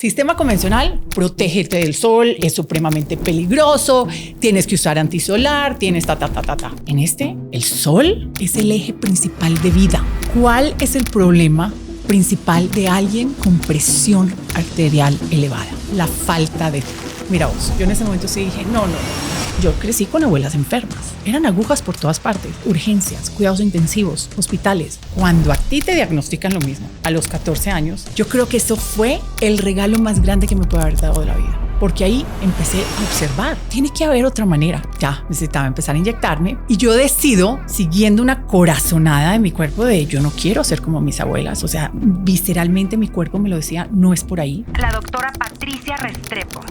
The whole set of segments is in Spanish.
Sistema convencional, protégete del sol, es supremamente peligroso, tienes que usar antisolar, tienes ta. En este, el sol es el eje principal de vida. ¿Cuál es el problema principal de alguien con presión arterial elevada? La falta de... Mira vos, yo en ese momento sí dije, no. Yo crecí con abuelas enfermas. Eran agujas por todas partes, urgencias, cuidados intensivos, hospitales. Cuando a ti te diagnostican lo mismo, a los 14 años, yo creo que eso fue el regalo más grande que me puede haber dado de la vida. Porque ahí empecé a observar, tiene que haber otra manera. Ya necesitaba empezar a inyectarme y yo decido, siguiendo una corazonada de mi cuerpo, de yo no quiero ser como mis abuelas. O sea, visceralmente mi cuerpo me lo decía, no es por ahí. La doctora Patricia Restrepo.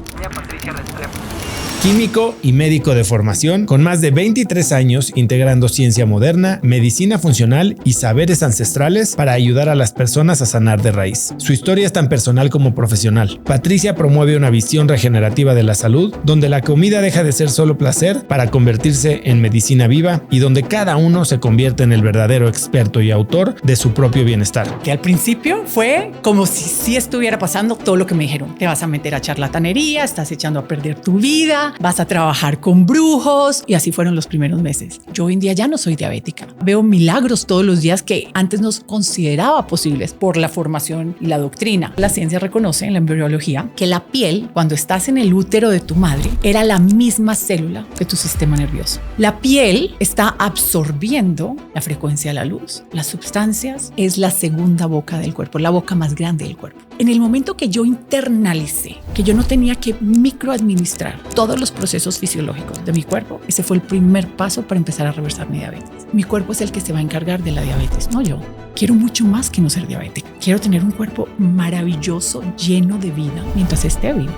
Químico y médico de formación, con más de 23 años integrando ciencia moderna, medicina funcional y saberes ancestrales para ayudar a las personas a sanar de raíz. Su historia es tan personal como profesional. Patricia promueve una visión regenerativa de la salud, donde la comida deja de ser solo placer para convertirse en medicina viva y donde cada uno se convierte en el verdadero experto y autor de su propio bienestar. Que al principio fue como si sí estuviera pasando todo lo que me dijeron. Te vas a meter a charlatanería, estás echando a perder tu vida, vas a trabajar con brujos, y así fueron los primeros meses. Yo hoy en día ya no soy diabética. Veo milagros todos los días que antes no consideraba posibles por la formación y la doctrina. La ciencia reconoce en la embriología que la piel, cuando estás en el útero de tu madre, era la misma célula que tu sistema nervioso. La piel está absorbiendo la frecuencia de la luz. Las sustancias es la segunda boca del cuerpo, la boca más grande del cuerpo. En el momento que yo internalicé que yo no tenía que microadministrar todos los procesos fisiológicos de mi cuerpo, ese fue el primer paso para empezar a reversar mi diabetes. Mi cuerpo es el que se va a encargar de la diabetes, no yo. Quiero mucho más que no ser diabética. Quiero tener un cuerpo maravilloso, lleno de vida, mientras esté vivo.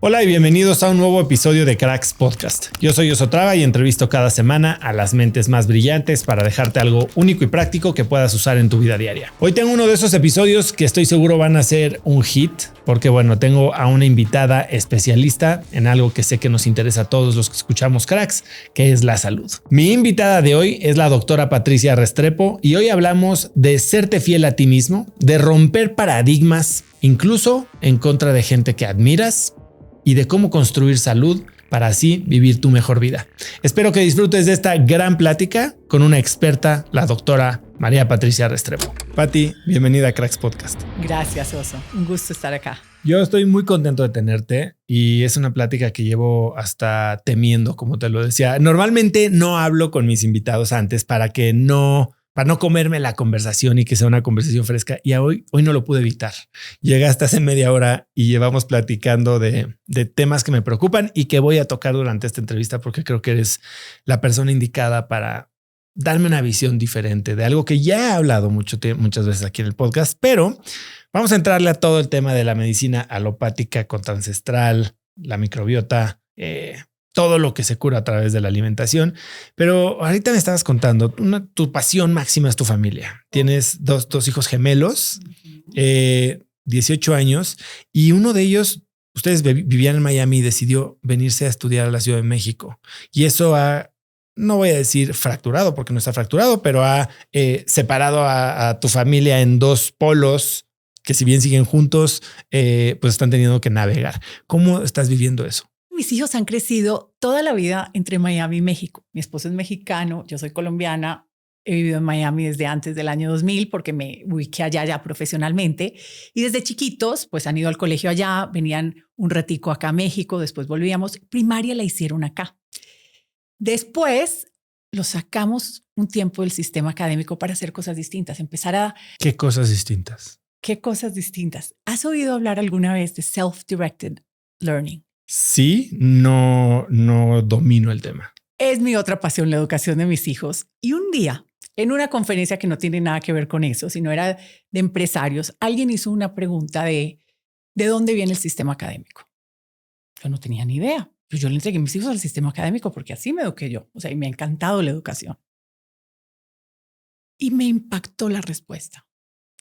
Hola y bienvenidos a un nuevo episodio de Cracks Podcast. Yo soy Osotrava y entrevisto cada semana a las mentes más brillantes para dejarte algo único y práctico que puedas usar en tu vida diaria. Hoy tengo uno de esos episodios que estoy seguro van a ser un hit, porque tengo a una invitada especialista en algo que sé que nos interesa a todos los que escuchamos Cracks, que es la salud. Mi invitada de hoy es la doctora Patricia Restrepo y hoy hablamos de serte fiel a ti mismo, de romper paradigmas, incluso en contra de gente que admiras, y de cómo construir salud para así vivir tu mejor vida. Espero que disfrutes de esta gran plática con una experta, la doctora María Patricia Restrepo. Pati, bienvenida a Cracks Podcast. Gracias, Oso. Un gusto estar acá. Yo estoy muy contento de tenerte y es una plática que llevo hasta temiendo, como te lo decía. Normalmente no hablo con mis invitados antes para no comerme la conversación y que sea una conversación fresca. Y hoy no lo pude evitar. Llegaste hace media hora y llevamos platicando de temas que me preocupan y que voy a tocar durante esta entrevista porque creo que eres la persona indicada para darme una visión diferente de algo que ya he hablado muchas veces aquí en el podcast, pero vamos a entrarle a todo el tema de la medicina alopática, contraancestral, la microbiota, todo lo que se cura a través de la alimentación. Pero ahorita me estabas contando, tu pasión máxima es tu familia. Tienes dos hijos gemelos, 18 años, y uno de ellos, ustedes vivían en Miami y decidió venirse a estudiar a la Ciudad de México. Y eso no voy a decir fracturado porque no está fracturado, pero ha separado a tu familia en dos polos que, si bien siguen juntos, pues están teniendo que navegar. ¿Cómo estás viviendo eso? Mis hijos han crecido toda la vida entre Miami y México. Mi esposo es mexicano, yo soy colombiana. He vivido en Miami desde antes del año 2000 porque me ubiqué allá ya profesionalmente. Y desde chiquitos, pues han ido al colegio allá, venían un ratico acá a México, después volvíamos. Primaria la hicieron acá. Después los sacamos un tiempo del sistema académico para hacer cosas distintas, ¿Qué cosas distintas? ¿Qué cosas distintas? ¿Has oído hablar alguna vez de self-directed learning? Sí, no domino el tema. Es mi otra pasión, la educación de mis hijos. Y un día, en una conferencia que no tiene nada que ver con eso, sino era de empresarios, alguien hizo una pregunta de dónde viene el sistema académico. Yo no tenía ni idea. Yo le entregué mis hijos al sistema académico porque así me eduqué yo. O sea, y me ha encantado la educación. Y me impactó la respuesta,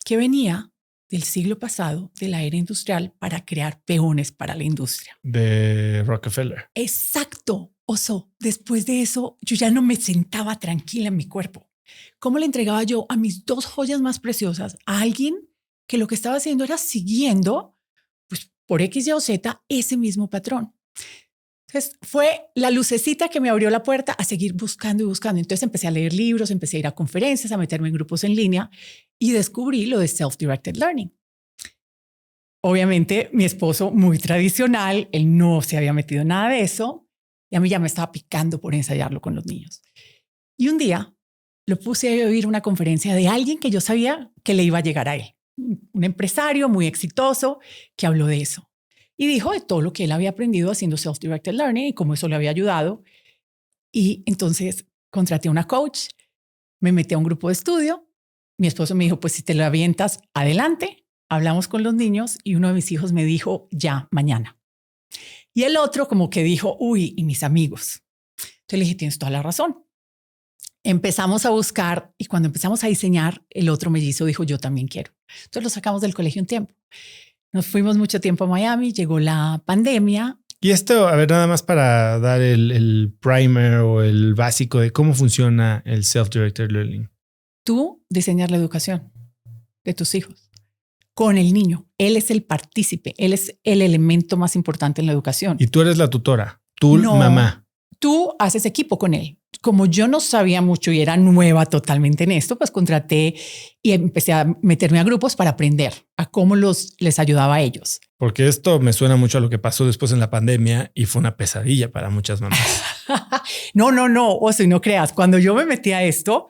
que venía del siglo pasado, de la era industrial, para crear peones para la industria. De Rockefeller. Exacto, Oso. Después de eso, yo ya no me sentaba tranquila en mi cuerpo. ¿Cómo le entregaba yo a mis dos joyas más preciosas a alguien que lo que estaba haciendo era siguiendo, pues por X, Y o Z, ese mismo patrón. Entonces fue la lucecita que me abrió la puerta a seguir buscando y buscando. Entonces empecé a leer libros, empecé a ir a conferencias, a meterme en grupos en línea y descubrí lo de Self-Directed Learning. Obviamente mi esposo muy tradicional, él no se había metido en nada de eso y a mí ya me estaba picando por ensayarlo con los niños. Y un día lo puse a oír una conferencia de alguien que yo sabía que le iba a llegar a él, un empresario muy exitoso que habló de eso. Y dijo de todo lo que él había aprendido haciendo Self-Directed Learning y cómo eso le había ayudado. Y entonces contraté a una coach, me metí a un grupo de estudio. Mi esposo me dijo, pues si te lo avientas, adelante. Hablamos con los niños y uno de mis hijos me dijo, ya, mañana. Y el otro como que dijo, uy, y mis amigos. Entonces le dije, tienes toda la razón. Empezamos a buscar y cuando empezamos a diseñar, el otro mellizo dijo, yo también quiero. Entonces lo sacamos del colegio un tiempo. Nos fuimos mucho tiempo a Miami, llegó la pandemia. Y esto, a ver, nada más para dar el primer o el básico de cómo funciona el Self-Directed Learning. Tú diseñas la educación de tus hijos con el niño. Él es el partícipe, él es el elemento más importante en la educación. Y tú eres la tutora, tú no, mamá. Tú haces equipo con él. Como yo no sabía mucho y era nueva totalmente en esto, pues contraté y empecé a meterme a grupos para aprender a cómo les ayudaba a ellos. Porque esto me suena mucho a lo que pasó después en la pandemia y fue una pesadilla para muchas mamás. No, o sea, no creas. Cuando yo me metí a esto,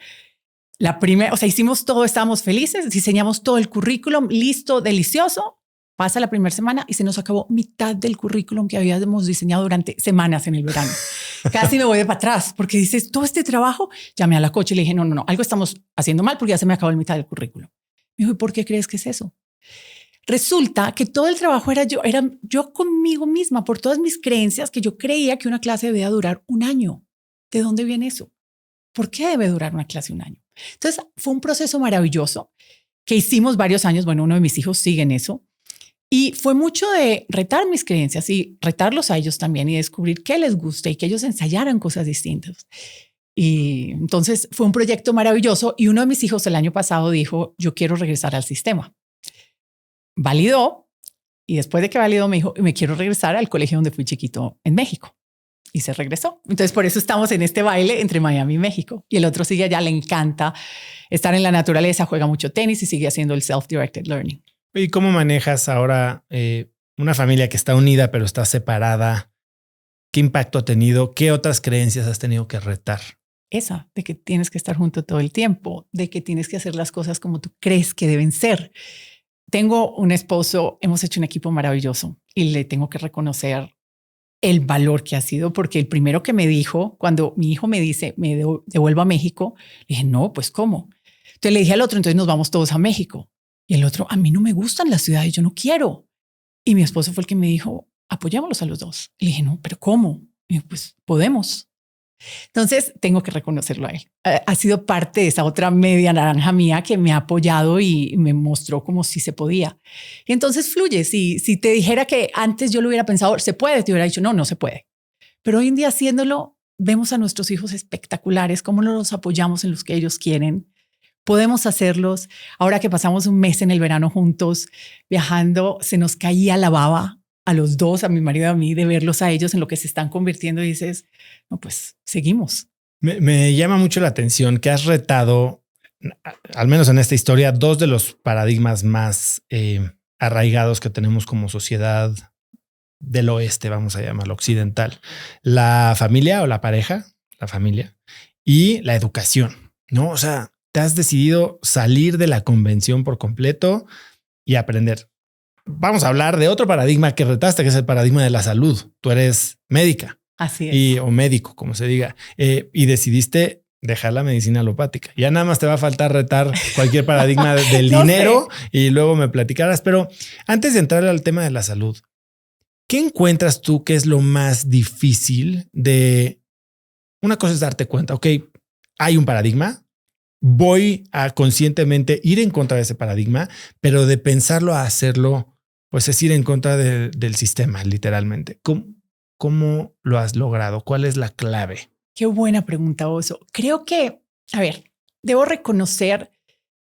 la primera, o sea, hicimos todo, estábamos felices, diseñamos todo el currículum, listo, delicioso. Pasa la primera semana y se nos acabó mitad del currículum que habíamos diseñado durante semanas en el verano. Casi me voy de para atrás porque dices, todo este trabajo, llamé a la coach y le dije, no, algo estamos haciendo mal porque ya se me acabó la mitad del currículum. Me dijo, ¿y por qué crees que es eso? Resulta que todo el trabajo era yo conmigo misma, por todas mis creencias, que yo creía que una clase debía durar un año. ¿De dónde viene eso? ¿Por qué debe durar una clase un año? Entonces fue un proceso maravilloso que hicimos varios años. Bueno, uno de mis hijos sigue en eso. Y fue mucho de retar mis creencias y retarlos a ellos también y descubrir qué les gusta y que ellos ensayaran cosas distintas. Y entonces fue un proyecto maravilloso y uno de mis hijos el año pasado dijo, yo quiero regresar al sistema. Validó y después de que validó me dijo, me quiero regresar al colegio donde fui chiquito en México. Y se regresó. Entonces por eso estamos en este baile entre Miami y México. Y el otro sigue allá, le encanta estar en la naturaleza, juega mucho tenis y sigue haciendo el Self-Directed Learning. ¿Y cómo manejas ahora una familia que está unida pero está separada? ¿Qué impacto ha tenido? ¿Qué otras creencias has tenido que retar? Esa, de que tienes que estar junto todo el tiempo, de que tienes que hacer las cosas como tú crees que deben ser. Tengo un esposo, hemos hecho un equipo maravilloso y le tengo que reconocer el valor que ha sido, porque el primero que me dijo, cuando mi hijo me dice, me devuelvo a México, le dije, no, pues ¿cómo? Entonces le dije al otro, entonces nos vamos todos a México. Y el otro, a mí no me gustan las ciudades, yo no quiero. Y mi esposo fue el que me dijo, apoyémoslos a los dos. Y le dije, no, pero ¿cómo? Y yo, pues podemos. Entonces tengo que reconocerlo a él. Ha sido parte de esa otra media naranja mía que me ha apoyado y me mostró como si se podía. Y entonces fluye. Si te dijera que antes yo lo hubiera pensado, se puede, te hubiera dicho, no se puede. Pero hoy en día haciéndolo, vemos a nuestros hijos espectaculares, cómo los apoyamos en los que ellos quieren. Podemos hacerlos. Ahora que pasamos un mes en el verano juntos, viajando, se nos caía la baba a los dos, a mi marido y a mí, de verlos a ellos en lo que se están convirtiendo y dices, no, pues seguimos. Me llama mucho la atención que has retado, al menos en esta historia, dos de los paradigmas más arraigados que tenemos como sociedad del oeste, vamos a llamarlo occidental. La familia o la pareja, la familia y la educación, ¿no? O sea, te has decidido salir de la convención por completo y aprender. Vamos a hablar de otro paradigma que retaste, que es el paradigma de la salud. Tú eres médica. Así es. O médico, como se diga. Y decidiste dejar la medicina alopática. Ya nada más te va a faltar retar cualquier paradigma del dinero y luego me platicarás. Pero antes de entrar al tema de la salud, ¿qué encuentras tú que es lo más difícil de... Una cosa es darte cuenta, ok, hay un paradigma, voy a conscientemente ir en contra de ese paradigma, pero de pensarlo a hacerlo, pues es ir en contra del sistema, literalmente. ¿Cómo lo has logrado? ¿Cuál es la clave? Qué buena pregunta, Oso. Creo que, a ver, debo reconocer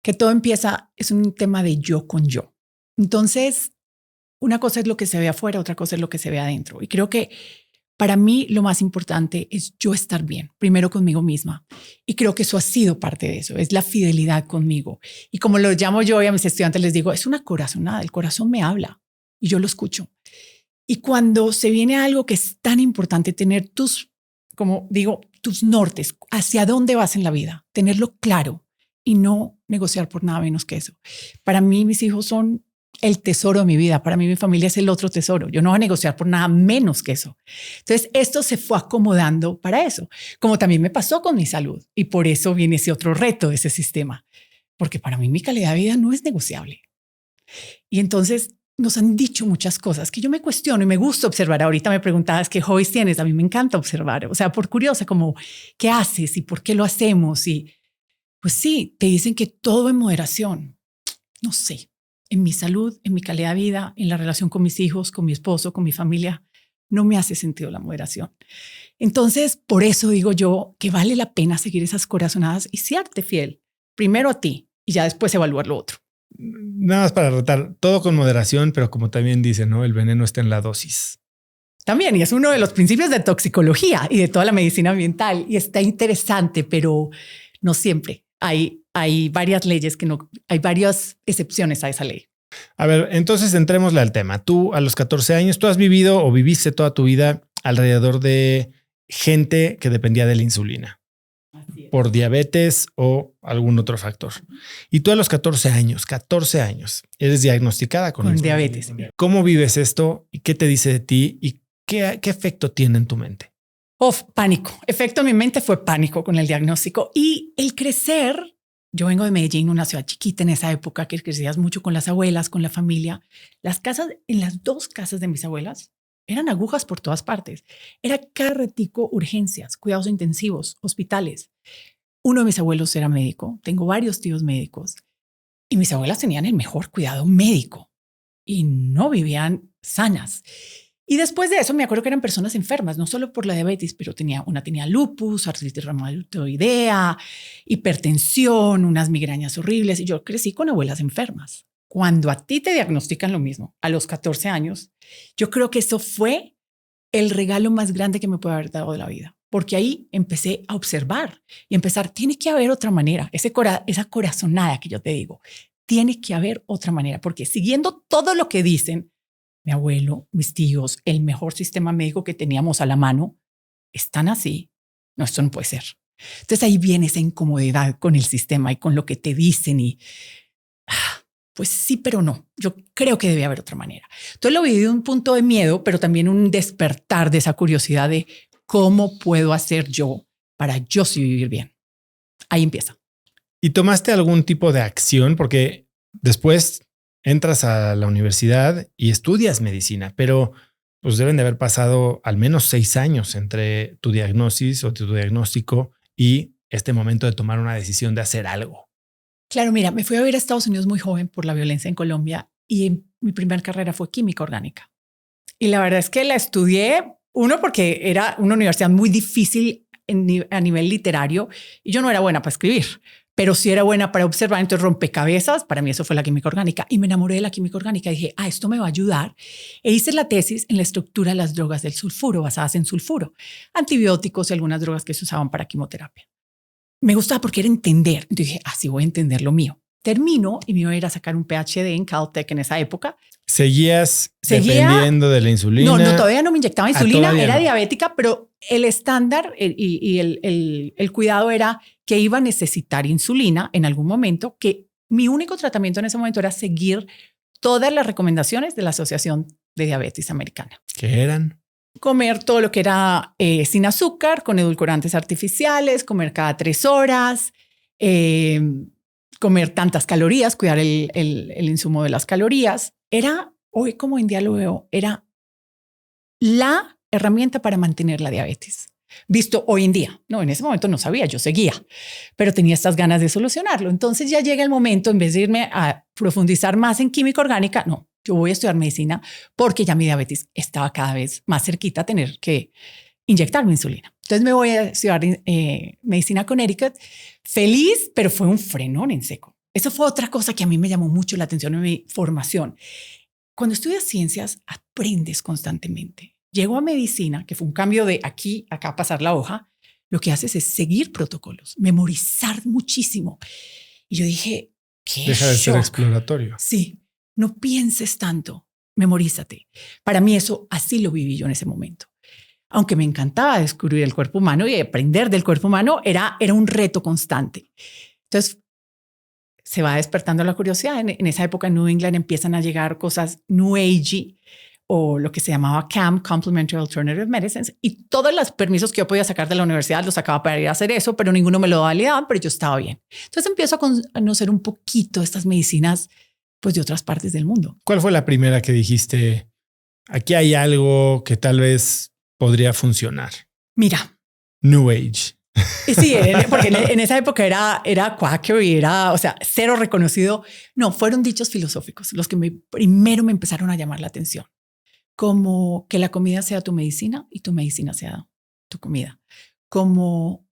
que todo empieza, es un tema de yo con yo. Entonces, una cosa es lo que se ve afuera, otra cosa es lo que se ve adentro. Y creo que para mí lo más importante es yo estar bien, primero conmigo misma. Y creo que eso ha sido parte de eso, es la fidelidad conmigo. Y como lo llamo yo y a mis estudiantes les digo, es una corazonada, el corazón me habla y yo lo escucho. Y cuando se viene algo que es tan importante, tener como digo, tus nortes, hacia dónde vas en la vida, tenerlo claro y no negociar por nada menos que eso. Para mí, mis hijos son el tesoro de mi vida. Para mí, mi familia es el otro tesoro. Yo no voy a negociar por nada menos que eso. Entonces, esto se fue acomodando para eso, como también me pasó con mi salud. Y por eso viene ese otro reto de ese sistema, porque para mí mi calidad de vida no es negociable. Y entonces nos han dicho muchas cosas que yo me cuestiono y me gusta observar. Ahorita me preguntabas qué hobbies tienes. A mí me encanta observar, o sea, por curiosa, como qué haces y por qué lo hacemos. Y pues sí, te dicen que todo en moderación. No sé, en mi salud, en mi calidad de vida, en la relación con mis hijos, con mi esposo, con mi familia, no me hace sentido la moderación. Entonces, por eso digo yo que vale la pena seguir esas corazonadas y serte fiel, primero a ti y ya después evaluar lo otro. Nada más para retar, todo con moderación, pero como también dicen, ¿no? El veneno está en la dosis. También, y es uno de los principios de toxicología y de toda la medicina ambiental, y está interesante, pero no siempre. Hay varias leyes hay varias excepciones a esa ley. A ver, entonces entrémosle al tema. Tú a los 14 años, tú has vivido o viviste toda tu vida alrededor de gente que dependía de la insulina por diabetes o algún otro factor. Y tú a los 14 años, eres diagnosticada con diabetes. ¿Cómo vives esto y qué te dice de ti y qué efecto tiene en tu mente? Pánico. Efecto en mi mente fue pánico con el diagnóstico y el crecer. Yo vengo de Medellín, una ciudad chiquita en esa época que crecías mucho con las abuelas, con la familia. Las casas, en las 2 casas de mis abuelas, eran agujas por todas partes. Era cada ratico urgencias, cuidados intensivos, hospitales. Uno de mis abuelos era médico. Tengo varios tíos médicos y mis abuelas tenían el mejor cuidado médico y no vivían sanas. Y después de eso me acuerdo que eran personas enfermas, no solo por la diabetes, pero una tenía lupus, artritis reumatoidea, hipertensión, unas migrañas horribles. Y yo crecí con abuelas enfermas. Cuando a ti te diagnostican lo mismo, a los 14 años, yo creo que eso fue el regalo más grande que me puede haber dado de la vida. Porque ahí empecé a observar y tiene que haber otra manera. Esa corazonada que yo te digo, tiene que haber otra manera. Porque siguiendo todo lo que dicen, mi abuelo, mis tíos, el mejor sistema médico que teníamos a la mano, están así. No, esto no puede ser. Entonces ahí viene esa incomodidad con el sistema y con lo que te dicen y pues sí, pero no. Yo creo que debe haber otra manera. Entonces lo viví de un punto de miedo, pero también un despertar de esa curiosidad de cómo puedo hacer yo para yo sí vivir bien. Ahí empieza. ¿Y tomaste algún tipo de acción? Porque después entras a la universidad y estudias medicina, pero pues deben de haber pasado al menos 6 años entre tu diagnosis o tu diagnóstico y este momento de tomar una decisión de hacer algo. Claro, mira, me fui a vivir a Estados Unidos muy joven por la violencia en Colombia y mi primera carrera fue química orgánica. Y la verdad es que la estudié, porque era una universidad muy difícil a nivel literario y yo no era buena para escribir, pero sí era buena para observar. Entonces, rompecabezas, para mí eso fue la química orgánica y me enamoré de la química orgánica. Dije, esto me va a ayudar. E hice la tesis en la estructura de las drogas del sulfuro, basadas en sulfuro, antibióticos y algunas drogas que se usaban para quimioterapia. Me gustaba porque era entender. Entonces dije, así voy a entender lo mío. Termino y me iba a ir a sacar un PhD en Caltech en esa época. ¿Seguías dependiendo de la insulina? No, todavía no me inyectaba insulina, era no. diabética, pero el estándar y el cuidado era que iba a necesitar insulina en algún momento, que mi único tratamiento en ese momento era seguir todas las recomendaciones de la Asociación de Diabetes Americana. ¿Qué eran? Comer todo lo que era sin azúcar, con edulcorantes artificiales, comer cada 3 horas, comer tantas calorías, cuidar el insumo de las calorías. Era, hoy como en día lo veo, era la herramienta para mantener la diabetes. Visto hoy en día, no, en ese momento no sabía, yo seguía, pero tenía estas ganas de solucionarlo. Entonces ya llega el momento, en vez de irme a profundizar más en química orgánica, no, yo voy a estudiar medicina porque ya mi diabetes estaba cada vez más cerquita a tener que inyectarme insulina. Entonces me voy a estudiar medicina a Connecticut, feliz, pero fue un frenón en seco. Eso fue otra cosa que a mí me llamó mucho la atención en mi formación. Cuando estudias ciencias, aprendes constantemente. Llego a medicina, que fue un cambio de aquí a acá pasar la hoja. Lo que haces es seguir protocolos, memorizar muchísimo. Y yo dije, qué Deja de ser shock. exploratorio. Sí, no pienses tanto, memorízate. Para mí eso así lo viví yo en ese momento. Aunque me encantaba descubrir el cuerpo humano y aprender del cuerpo humano, era un reto constante. Entonces, se va despertando la curiosidad. En esa época en New England empiezan a llegar cosas New Age o lo que se llamaba CAM, Complementary Alternative Medicines, y todos los permisos que yo podía sacar de la universidad los sacaba para ir a hacer eso, pero ninguno me lo validaban, pero yo estaba bien. Entonces empiezo a conocer un poquito estas medicinas pues, de otras partes del mundo. ¿Cuál fue la primera que dijiste, aquí hay algo que tal vez podría funcionar? Mira. New Age. Sí, porque en esa época era Quaker y era, o sea, cero reconocido. No, fueron dichos filosóficos los que primero me empezaron a llamar la atención. Como que la comida sea tu medicina y tu medicina sea tu comida. Como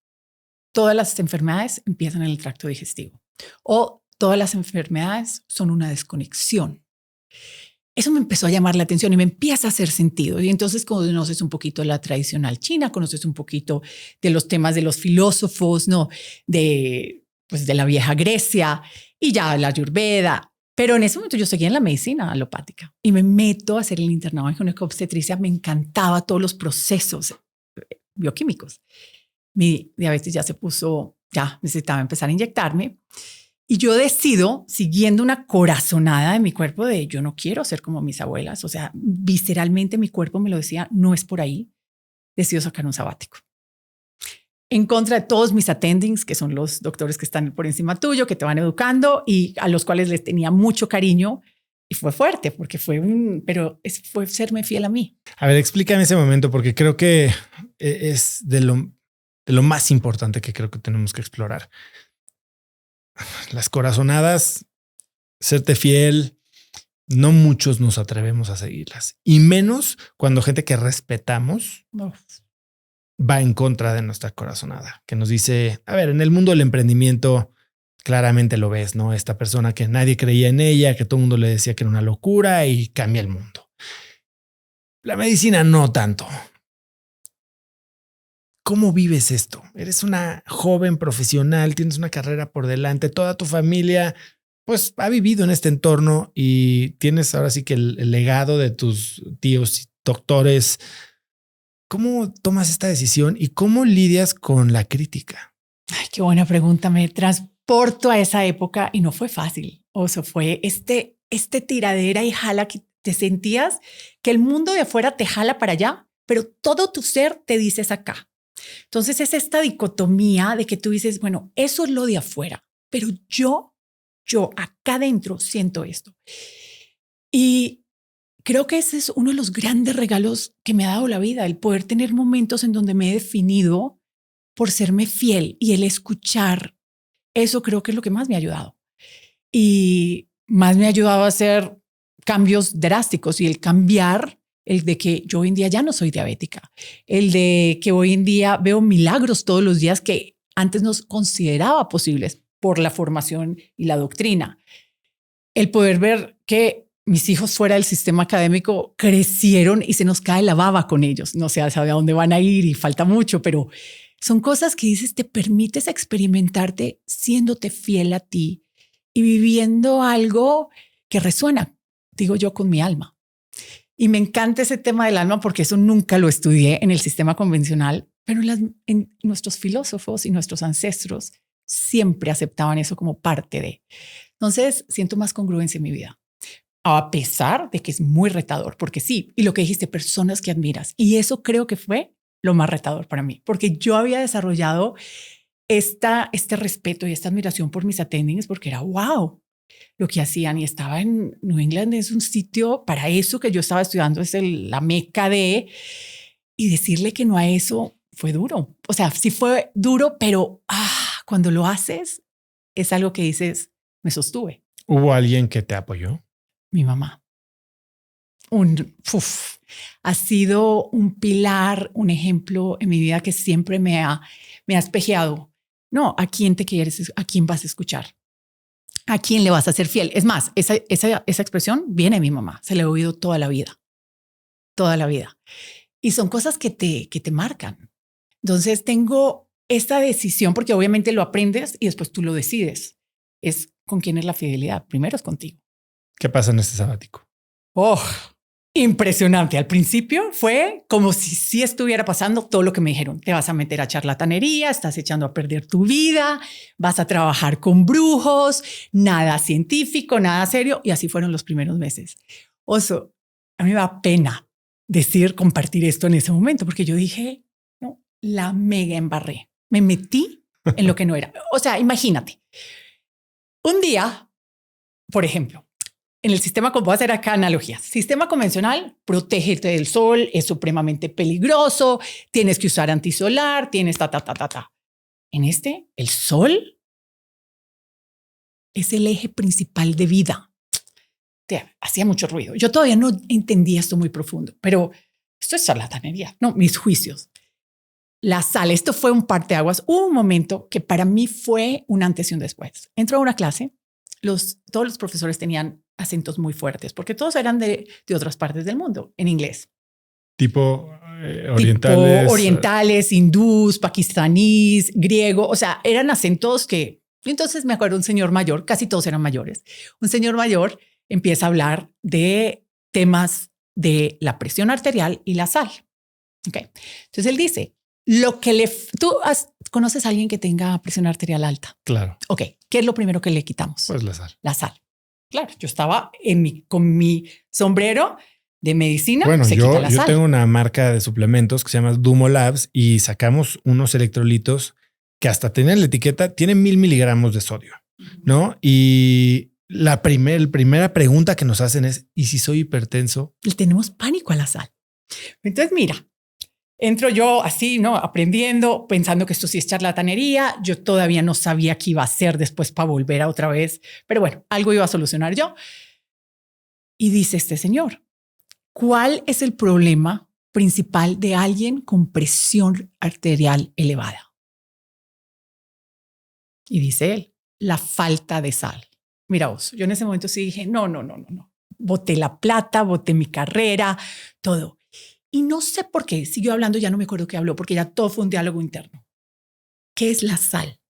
todas las enfermedades empiezan en el tracto digestivo o todas las enfermedades son una desconexión. Eso me empezó a llamar la atención y me empieza a hacer sentido. Y entonces conoces un poquito la tradicional china, conoces un poquito de los temas de los filósofos, ¿no? De la vieja Grecia y ya la Ayurveda. Pero en ese momento yo seguía en la medicina alopática y me meto a hacer el internado en ginecobstetricia. Me encantaba todos los procesos bioquímicos. Mi diabetes ya se puso, ya necesitaba empezar a inyectarme. Y yo decido, siguiendo una corazonada de mi cuerpo, de yo no quiero ser como mis abuelas. O sea, visceralmente mi cuerpo me lo decía, no es por ahí. Decido sacar un sabático. En contra de todos mis attendings, que son los doctores que están por encima tuyo, que te van educando y a los cuales les tenía mucho cariño. Y fue fuerte porque fue serme fiel a mí. A ver, explícame ese momento porque creo que es de lo más importante que creo que tenemos que explorar. Las corazonadas, serte fiel, no muchos nos atrevemos a seguirlas y menos cuando gente que respetamos va en contra de nuestra corazonada, que nos dice, a ver, en el mundo del emprendimiento claramente lo ves, ¿no? Esta persona que nadie creía en ella, que todo el mundo le decía que era una locura y cambia el mundo. La medicina no tanto. ¿Cómo vives esto? Eres una joven profesional, tienes una carrera por delante, toda tu familia pues ha vivido en este entorno y tienes ahora sí que el legado de tus tíos y doctores. ¿Cómo tomas esta decisión y cómo lidias con la crítica? Ay, qué buena pregunta. Me transporto a esa época y no fue fácil. O sea, fue este tiradera y jala que te sentías que el mundo de afuera te jala para allá, pero todo tu ser te dices acá. Entonces es esta dicotomía de que tú dices, bueno, eso es lo de afuera, pero yo acá adentro siento esto. Y creo que ese es uno de los grandes regalos que me ha dado la vida, el poder tener momentos en donde me he definido por serme fiel y el escuchar. Eso creo que es lo que más me ha ayudado. Y más me ha ayudado a hacer cambios drásticos y el cambiar. El de que yo hoy en día ya no soy diabética, el de que hoy en día veo milagros todos los días que antes no consideraba posibles por la formación y la doctrina. El poder ver que mis hijos fuera del sistema académico crecieron y se nos cae la baba con ellos. No sé, sabe a dónde van a ir y falta mucho, pero son cosas que dices, te permites experimentarte siéndote fiel a ti y viviendo algo que resuena, digo yo, con mi alma. Y me encanta ese tema del alma porque eso nunca lo estudié en el sistema convencional, pero en nuestros filósofos y nuestros ancestros siempre aceptaban eso como parte de. Entonces siento más congruencia en mi vida, a pesar de que es muy retador, porque sí, y lo que dijiste, personas que admiras. Y eso creo que fue lo más retador para mí, porque yo había desarrollado este respeto y esta admiración por mis attendings porque era wow. Lo que hacían y estaba en New England es un sitio para eso que yo estaba estudiando, es la meca de, y decirle que no a eso fue duro. O sea, sí fue duro, pero cuando lo haces es algo que dices, me sostuve. ¿Hubo alguien que te apoyó? Mi mamá. Ha sido un pilar, un ejemplo en mi vida que siempre me ha espejeado. No, ¿a quién te quieres? ¿A quién vas a escuchar? ¿A quién le vas a ser fiel? Es más, esa expresión viene de mi mamá. Se la he oído toda la vida. Toda la vida. Y son cosas que te marcan. Entonces tengo esta decisión, porque obviamente lo aprendes y después tú lo decides. Es con quién es la fidelidad. Primero es contigo. ¿Qué pasa en este sabático? Oh, impresionante. Al principio fue como si sí estuviera pasando todo lo que me dijeron. Te vas a meter a charlatanería, estás echando a perder tu vida, vas a trabajar con brujos, nada científico, nada serio. Y así fueron los primeros meses. Oso, a mí me da pena compartir esto en ese momento, porque yo dije, no, la mega embarré. Me metí en lo que no era. O sea, imagínate. Un día, por ejemplo, en el sistema, voy a hacer acá analogías. Sistema convencional, protégete del sol, es supremamente peligroso, tienes que usar antisolar, tienes ta. En este, el sol es el eje principal de vida. Hacía mucho ruido. Yo todavía no entendía esto muy profundo, pero esto es charlatanería, no, mis juicios. La sal, esto fue un parteaguas. Hubo un momento que para mí fue un antes y un después. Entro a una clase, todos los profesores tenían acentos muy fuertes, porque todos eran de otras partes del mundo, en inglés. Tipo orientales. Tipo orientales, hindús, pakistaníes, griego. O sea, eran acentos que... Entonces me acuerdo un señor mayor, casi todos eran mayores. Un señor mayor empieza a hablar de temas de la presión arterial y la sal. Okay. Entonces él dice, ¿conoces a alguien que tenga presión arterial alta? Claro. Ok. ¿Qué es lo primero que le quitamos? Pues la sal. La sal. Claro, yo estaba con mi sombrero de medicina. Bueno, yo sal. Tengo una marca de suplementos que se llama Dumo Labs y sacamos unos electrolitos que hasta tienen la etiqueta, tienen 1000 miligramos de sodio, ¿no? Y la primera pregunta que nos hacen es, ¿y si soy hipertenso? Le tenemos pánico a la sal. Entonces, mira, entro yo así, ¿no? Aprendiendo, pensando que esto sí es charlatanería. Yo todavía no sabía qué iba a hacer después para volver a otra vez. Pero bueno, algo iba a solucionar yo. Y dice este señor, ¿cuál es el problema principal de alguien con presión arterial elevada? Y dice él, la falta de sal. Mira vos, yo en ese momento sí dije, no. Boté la plata, boté mi carrera, todo. Y no sé por qué siguió hablando, ya no me acuerdo qué habló, porque ya todo fue un diálogo interno. ¿Qué es la sal?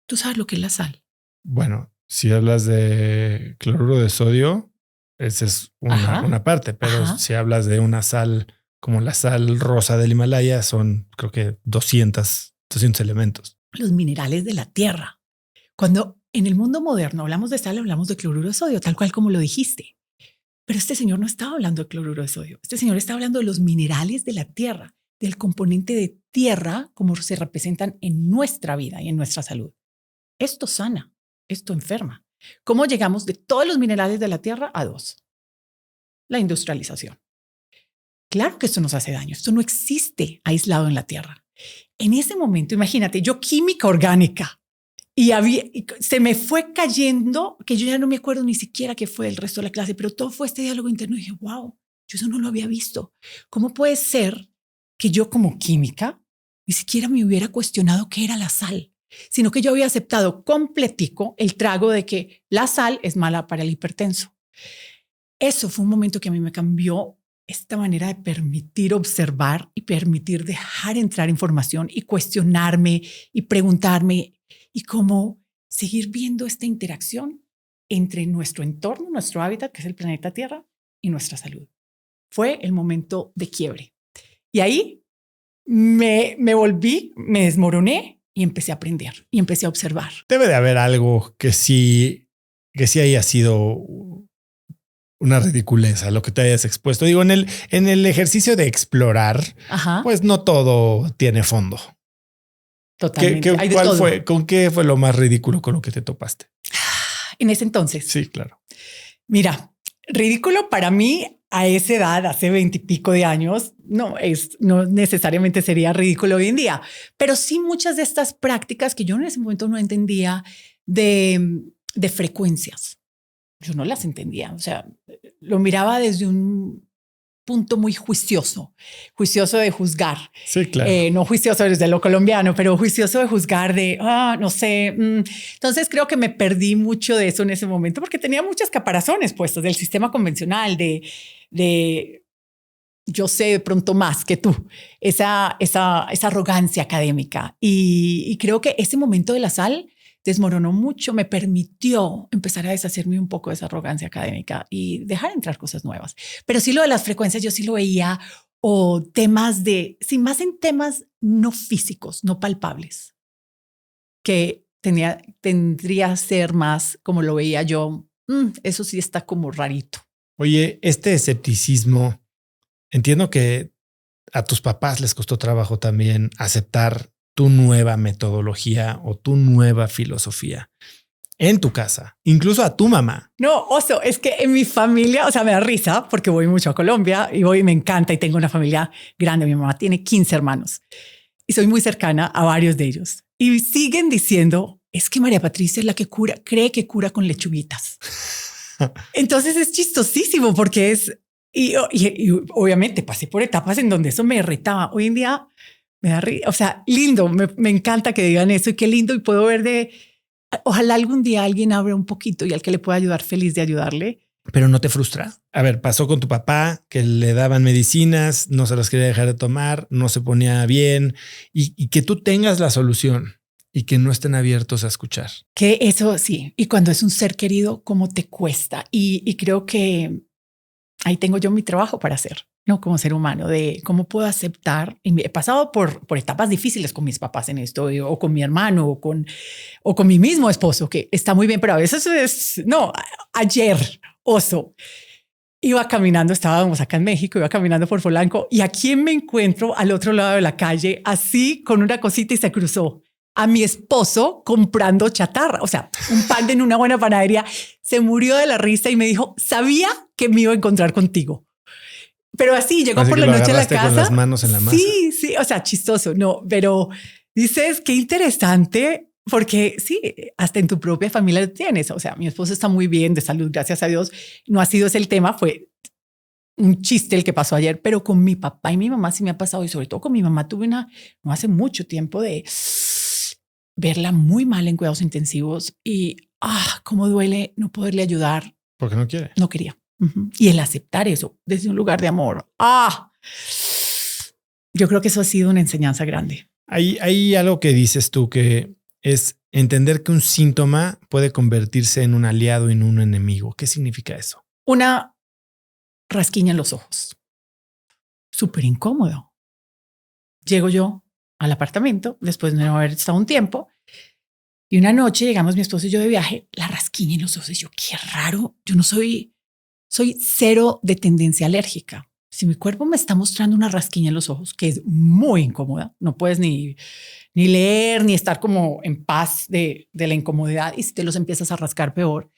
¿Tú sabes lo que es la sal? Bueno, si hablas de cloruro de sodio, esa es una parte, pero si hablas de una sal como la sal rosa del Himalaya, son creo que 200 elementos. Los minerales de la tierra. Cuando en el mundo moderno hablamos de sal, hablamos de cloruro de sodio, tal cual como lo dijiste. Pero este señor no estaba hablando de cloruro de sodio. Este señor está hablando de los minerales de la tierra, del componente de tierra, como se representan en nuestra vida y en nuestra salud. Esto sana, esto enferma. ¿Cómo llegamos de todos los minerales de la tierra a 2? La industrialización. Claro que esto nos hace daño. Esto no existe aislado en la tierra. En ese momento, imagínate, yo química orgánica, y se me fue cayendo, que yo ya no me acuerdo ni siquiera qué fue el resto de la clase, pero todo fue este diálogo interno y dije, wow, yo eso no lo había visto. ¿Cómo puede ser que yo como química ni siquiera me hubiera cuestionado qué era la sal, sino que yo había aceptado completico el trago de que la sal es mala para el hipertenso? Eso fue un momento que a mí me cambió esta manera de permitir observar y permitir dejar entrar información y cuestionarme y preguntarme y cómo seguir viendo esta interacción entre nuestro entorno, nuestro hábitat, que es el planeta Tierra, y nuestra salud. Fue el momento de quiebre. Y ahí me volví, me desmoroné y empecé a aprender y empecé a observar. Debe de haber algo que sí haya sido una ridiculez a lo que te hayas expuesto. Digo, en el ejercicio de explorar, pues no todo tiene fondo. Totalmente. ¿Con qué fue lo más ridículo con lo que te topaste? En ese entonces. Sí, claro. Mira, ridículo para mí a esa edad, hace 20 y pico de años, no necesariamente sería ridículo hoy en día, pero sí muchas de estas prácticas que yo en ese momento no entendía de frecuencias. Yo no las entendía. O sea, lo miraba desde un punto muy juicioso de juzgar. Sí, claro. No juicioso desde lo colombiano, pero juicioso de juzgar de, no sé. Entonces creo que me perdí mucho de eso en ese momento porque tenía muchas caparazones puestas del sistema convencional, de yo sé de pronto más que tú, esa arrogancia académica. Y creo que ese momento de la sal desmoronó mucho, me permitió empezar a deshacerme un poco de esa arrogancia académica y dejar entrar cosas nuevas. Pero sí lo de las frecuencias, yo sí lo veía, o temas sí, más en temas no físicos, no palpables, que tendría que ser más como lo veía yo. Eso sí está como rarito. Oye, este escepticismo, entiendo que a tus papás les costó trabajo también aceptar tu nueva metodología o tu nueva filosofía en tu casa, incluso a tu mamá. No, Oso, es que en mi familia, o sea, me da risa porque voy mucho a Colombia y me encanta y tengo una familia grande. Mi mamá tiene 15 hermanos y soy muy cercana a varios de ellos. Y siguen diciendo, es que María Patricia es la que cree que cura con lechuguitas. Entonces es chistosísimo porque y obviamente pasé por etapas en donde eso me irritaba. Hoy en día me da risa, o sea, lindo, me encanta que digan eso y qué lindo, y puedo ver ojalá algún día alguien abra un poquito y al que le pueda ayudar, feliz de ayudarle. Pero no te frustra. A ver, pasó con tu papá que le daban medicinas, no se las quería dejar de tomar, no se ponía bien y que tú tengas la solución y que no estén abiertos a escuchar. Que eso sí. Y cuando es un ser querido, ¿cómo te cuesta? Y creo que ahí tengo yo mi trabajo para hacer, ¿no? Como ser humano, de cómo puedo aceptar. Y he pasado por etapas difíciles con mis papás en esto, o con mi hermano, o con mi mismo esposo, que está muy bien, pero a veces no. Ayer, Oso, iba caminando, estábamos acá en México, iba caminando por Polanco, y ¿a quién me encuentro al otro lado de la calle, así con una cosita, y se cruzó? A mi esposo comprando chatarra, o sea, un pan en una buena panadería. Se murió de la risa y me dijo, sabía que me iba a encontrar contigo. Pero así llegó Así por que la noche a la casa. con las manos en la masa. Sí, sí, o sea, chistoso, no, pero dices qué interesante, porque sí, hasta en tu propia familia lo tienes. O sea, mi esposo está muy bien de salud, gracias a Dios. No ha sido ese el tema, fue un chiste el que pasó ayer, pero con mi papá y mi mamá sí me ha pasado, y sobre todo con mi mamá tuve no hace mucho tiempo de verla muy mal en cuidados intensivos y cómo duele no poderle ayudar. Porque no quiere. No quería. Y el aceptar eso desde un lugar de amor. Yo creo que eso ha sido una enseñanza grande. Hay algo que dices tú que es entender que un síntoma puede convertirse en un aliado y en un enemigo. ¿Qué significa eso? Una rasquiña en los ojos. Súper incómodo. Llego yo al apartamento después de no haber estado un tiempo, y una noche llegamos mi esposo y yo de viaje, la rasquiña en los ojos. Y yo, qué raro. Yo no soy cero de tendencia alérgica. Si mi cuerpo me está mostrando una rasquiña en los ojos, que es muy incómoda, no puedes ni leer, ni estar como en paz de la incomodidad, y si te los empiezas a rascar, peor.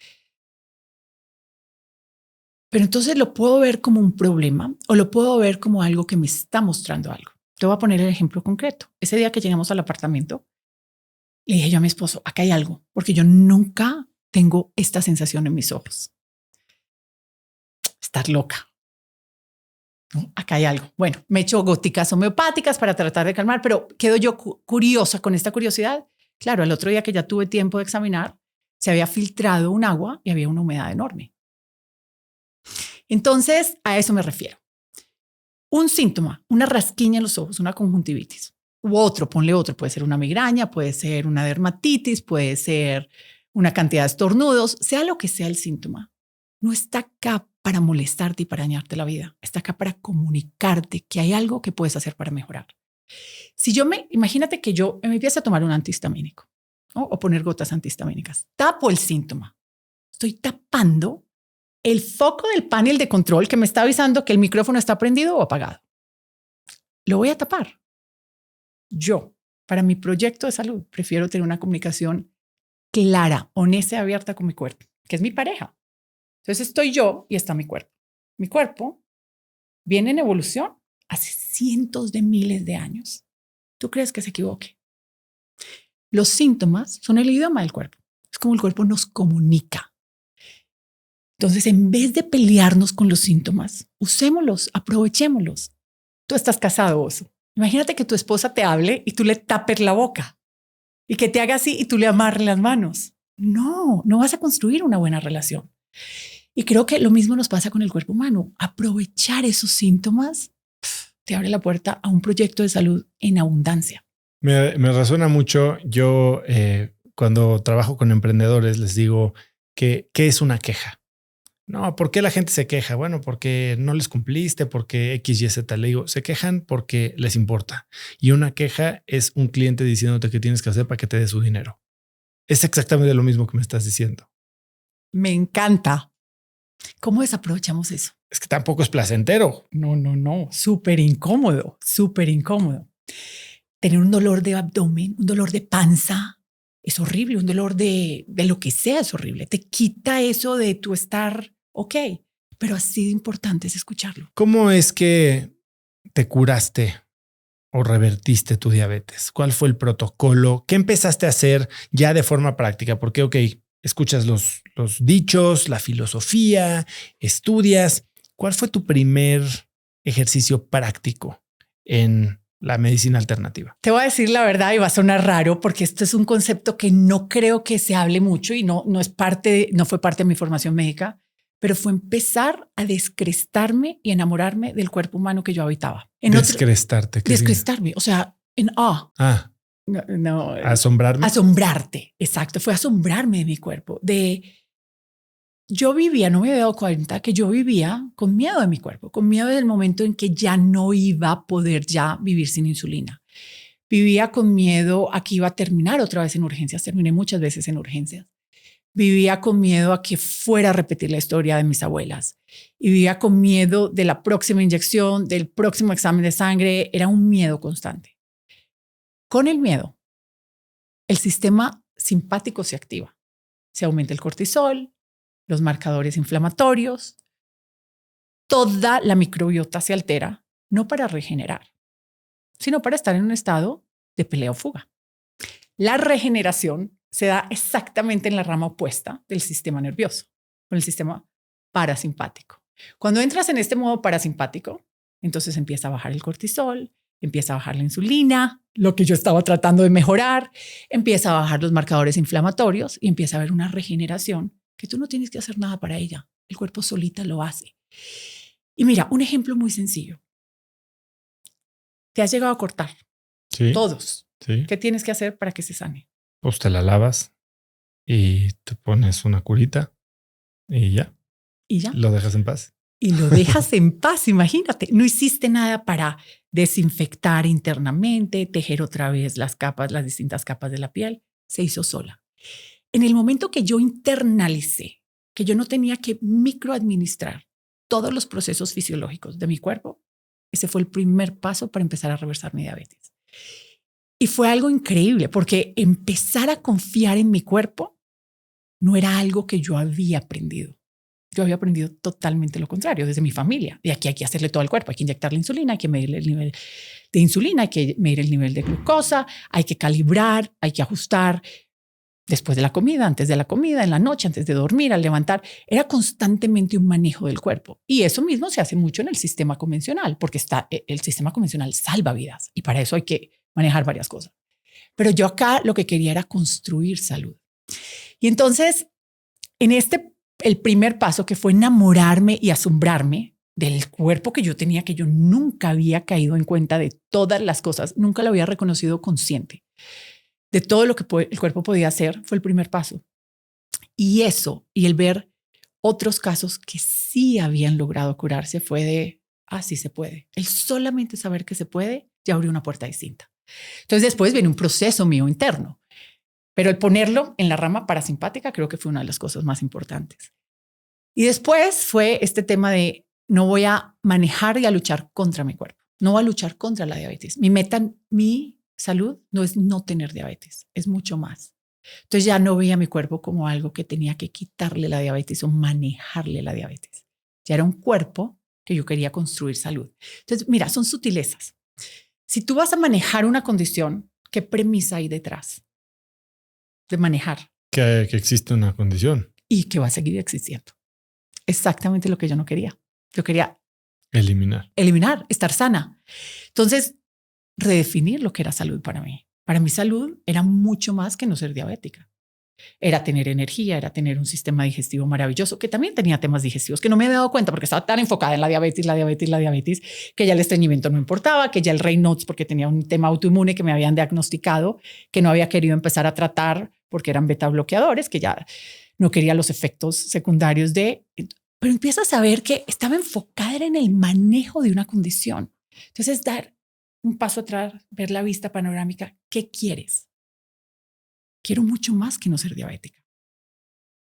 Pero entonces lo puedo ver como un problema o lo puedo ver como algo que me está mostrando algo. Te voy a poner el ejemplo concreto. Ese día que llegamos al apartamento, le dije yo a mi esposo, acá hay algo, porque yo nunca tengo esta sensación en mis ojos. Estar loca. ¿No? Acá hay algo. Bueno, me echo góticas homeopáticas para tratar de calmar, pero quedo yo curiosa con esta curiosidad. Claro, el otro día que ya tuve tiempo de examinar, se había filtrado un agua y había una humedad enorme. Entonces, a eso me refiero. Un síntoma, una rasquiña en los ojos, una conjuntivitis, u otro, ponle otro, puede ser una migraña, puede ser una dermatitis, puede ser una cantidad de estornudos, sea lo que sea el síntoma, no está acá para molestarte y para dañarte la vida, está acá para comunicarte que hay algo que puedes hacer para mejorar. Si imagínate que yo me empiezo a tomar un antihistamínico, ¿no? O poner gotas antihistamínicas, tapo el síntoma, estoy tapando el foco del panel de control que me está avisando que el micrófono está prendido o apagado. Lo voy a tapar. Yo, para mi proyecto de salud, prefiero tener una comunicación clara, honesta y abierta con mi cuerpo, que es mi pareja. Entonces estoy yo y está mi cuerpo. Mi cuerpo viene en evolución hace cientos de miles de años. ¿Tú crees que se equivoque? Los síntomas son el idioma del cuerpo. Es como el cuerpo nos comunica. Entonces, en vez de pelearnos con los síntomas, usémoslos, aprovechémoslos. Tú estás casado, Oso. Imagínate que tu esposa te hable y tú le tapes la boca y que te haga así y tú le amarres las manos. No vas a construir una buena relación. Y creo que lo mismo nos pasa con el cuerpo humano. Aprovechar esos síntomas te abre la puerta a un proyecto de salud en abundancia. Me resuena mucho. Yo cuando trabajo con emprendedores les digo que ¿qué es una queja? No, ¿por qué la gente se queja? Bueno, porque no les cumpliste, porque X, Y, Z. Le digo, se quejan porque les importa. Y una queja es un cliente diciéndote qué tienes que hacer para que te dé su dinero. Es exactamente lo mismo que me estás diciendo. Me encanta. ¿Cómo desaprovechamos eso? Es que tampoco es placentero. No. Súper incómodo, súper incómodo. Tener un dolor de abdomen, un dolor de panza, es horrible. Un dolor de lo que sea es horrible. Te quita eso de tu estar ok. Pero así de importante es escucharlo. ¿Cómo es que te curaste o revertiste tu diabetes? ¿Cuál fue el protocolo? ¿Qué empezaste a hacer ya de forma práctica? Porque, ok, escuchas los dichos, la filosofía, estudias. ¿Cuál fue tu primer ejercicio práctico en la medicina alternativa? Te voy a decir la verdad y va a sonar raro porque esto es un concepto que no creo que se hable mucho y no fue parte de mi formación médica, pero fue empezar a descrestarme y enamorarme del cuerpo humano que yo habitaba. Descrestarte. Descrestarme, o sea, en No, asombrarme. Asombrarte, exacto. Fue asombrarme de mi cuerpo. Yo vivía, no me había dado cuenta que yo vivía con miedo de mi cuerpo, con miedo del momento en que ya no iba a poder ya vivir sin insulina. Vivía con miedo a que iba a terminar otra vez en urgencias. Terminé muchas veces en urgencias. Vivía con miedo a que fuera a repetir la historia de mis abuelas. Y vivía con miedo de la próxima inyección, del próximo examen de sangre. Era un miedo constante. Con el miedo, el sistema simpático se activa. Se aumenta el cortisol, los marcadores inflamatorios, toda la microbiota se altera, no para regenerar, sino para estar en un estado de pelea o fuga. La regeneración se da exactamente en la rama opuesta del sistema nervioso, con el sistema parasimpático. Cuando entras en este modo parasimpático, entonces empieza a bajar el cortisol, empieza a bajar la insulina, lo que yo estaba tratando de mejorar, empieza a bajar los marcadores inflamatorios y empieza a haber una regeneración que tú no tienes que hacer nada para ella. El cuerpo solita lo hace. Y mira, un ejemplo muy sencillo. Te has llegado a cortar. Sí. Todos. Sí. ¿Qué tienes que hacer para que se sane? Pues te la lavas y te pones una curita y ya. Y ya. Lo dejas en paz. Y lo dejas en paz, imagínate. No hiciste nada para desinfectar internamente, tejer otra vez las distintas capas de la piel. Se hizo sola. En el momento que yo internalicé, que yo no tenía que microadministrar todos los procesos fisiológicos de mi cuerpo, ese fue el primer paso para empezar a reversar mi diabetes. Y fue algo increíble porque empezar a confiar en mi cuerpo no era algo que yo había aprendido. Yo había aprendido totalmente lo contrario desde mi familia. De aquí hay que hacerle todo al cuerpo, hay que inyectarle insulina, hay que medir el nivel de insulina, hay que medir el nivel de glucosa, hay que calibrar, hay que ajustar después de la comida, antes de la comida, en la noche, antes de dormir, al levantar. Era constantemente un manejo del cuerpo. Y eso mismo se hace mucho en el sistema convencional, porque el sistema convencional salva vidas y para eso hay que manejar varias cosas. Pero yo acá lo que quería era construir salud. Y entonces, el primer paso que fue enamorarme y asombrarme del cuerpo que yo tenía, que yo nunca había caído en cuenta de todas las cosas, nunca lo había reconocido consciente de todo lo que el cuerpo podía hacer, fue el primer paso. Y eso, y el ver otros casos que sí habían logrado curarse, fue de, sí se puede. El solamente saber que se puede ya abrió una puerta distinta. Entonces después viene un proceso mío interno, pero el ponerlo en la rama parasimpática creo que fue una de las cosas más importantes. Y después fue este tema de no voy a manejar y a luchar contra mi cuerpo, no voy a luchar contra la diabetes. Mi meta, mi salud no es no tener diabetes, es mucho más. Entonces ya no veía mi cuerpo como algo que tenía que quitarle la diabetes o manejarle la diabetes. Ya era un cuerpo que yo quería construir salud. Entonces, mira, son sutilezas. Si tú vas a manejar una condición, ¿qué premisa hay detrás de manejar? Que existe una condición. Y que va a seguir existiendo. exactamente lo que yo no quería. Yo quería eliminar, estar sana. Entonces, redefinir lo que era salud para mí. Para mí salud era mucho más que no ser diabética. Era tener energía, era tener un sistema digestivo maravilloso, que también tenía temas digestivos, que no me había dado cuenta porque estaba tan enfocada en la diabetes, que ya el estreñimiento no importaba, que ya el Raynaud's, porque tenía un tema autoinmune que me habían diagnosticado, que no había querido empezar a tratar porque eran beta bloqueadores, que ya no quería los efectos secundarios de... Pero empiezas a ver que estaba enfocada en el manejo de una condición. Entonces, dar un paso atrás, ver la vista panorámica. ¿Qué quieres? Quiero mucho más que no ser diabética.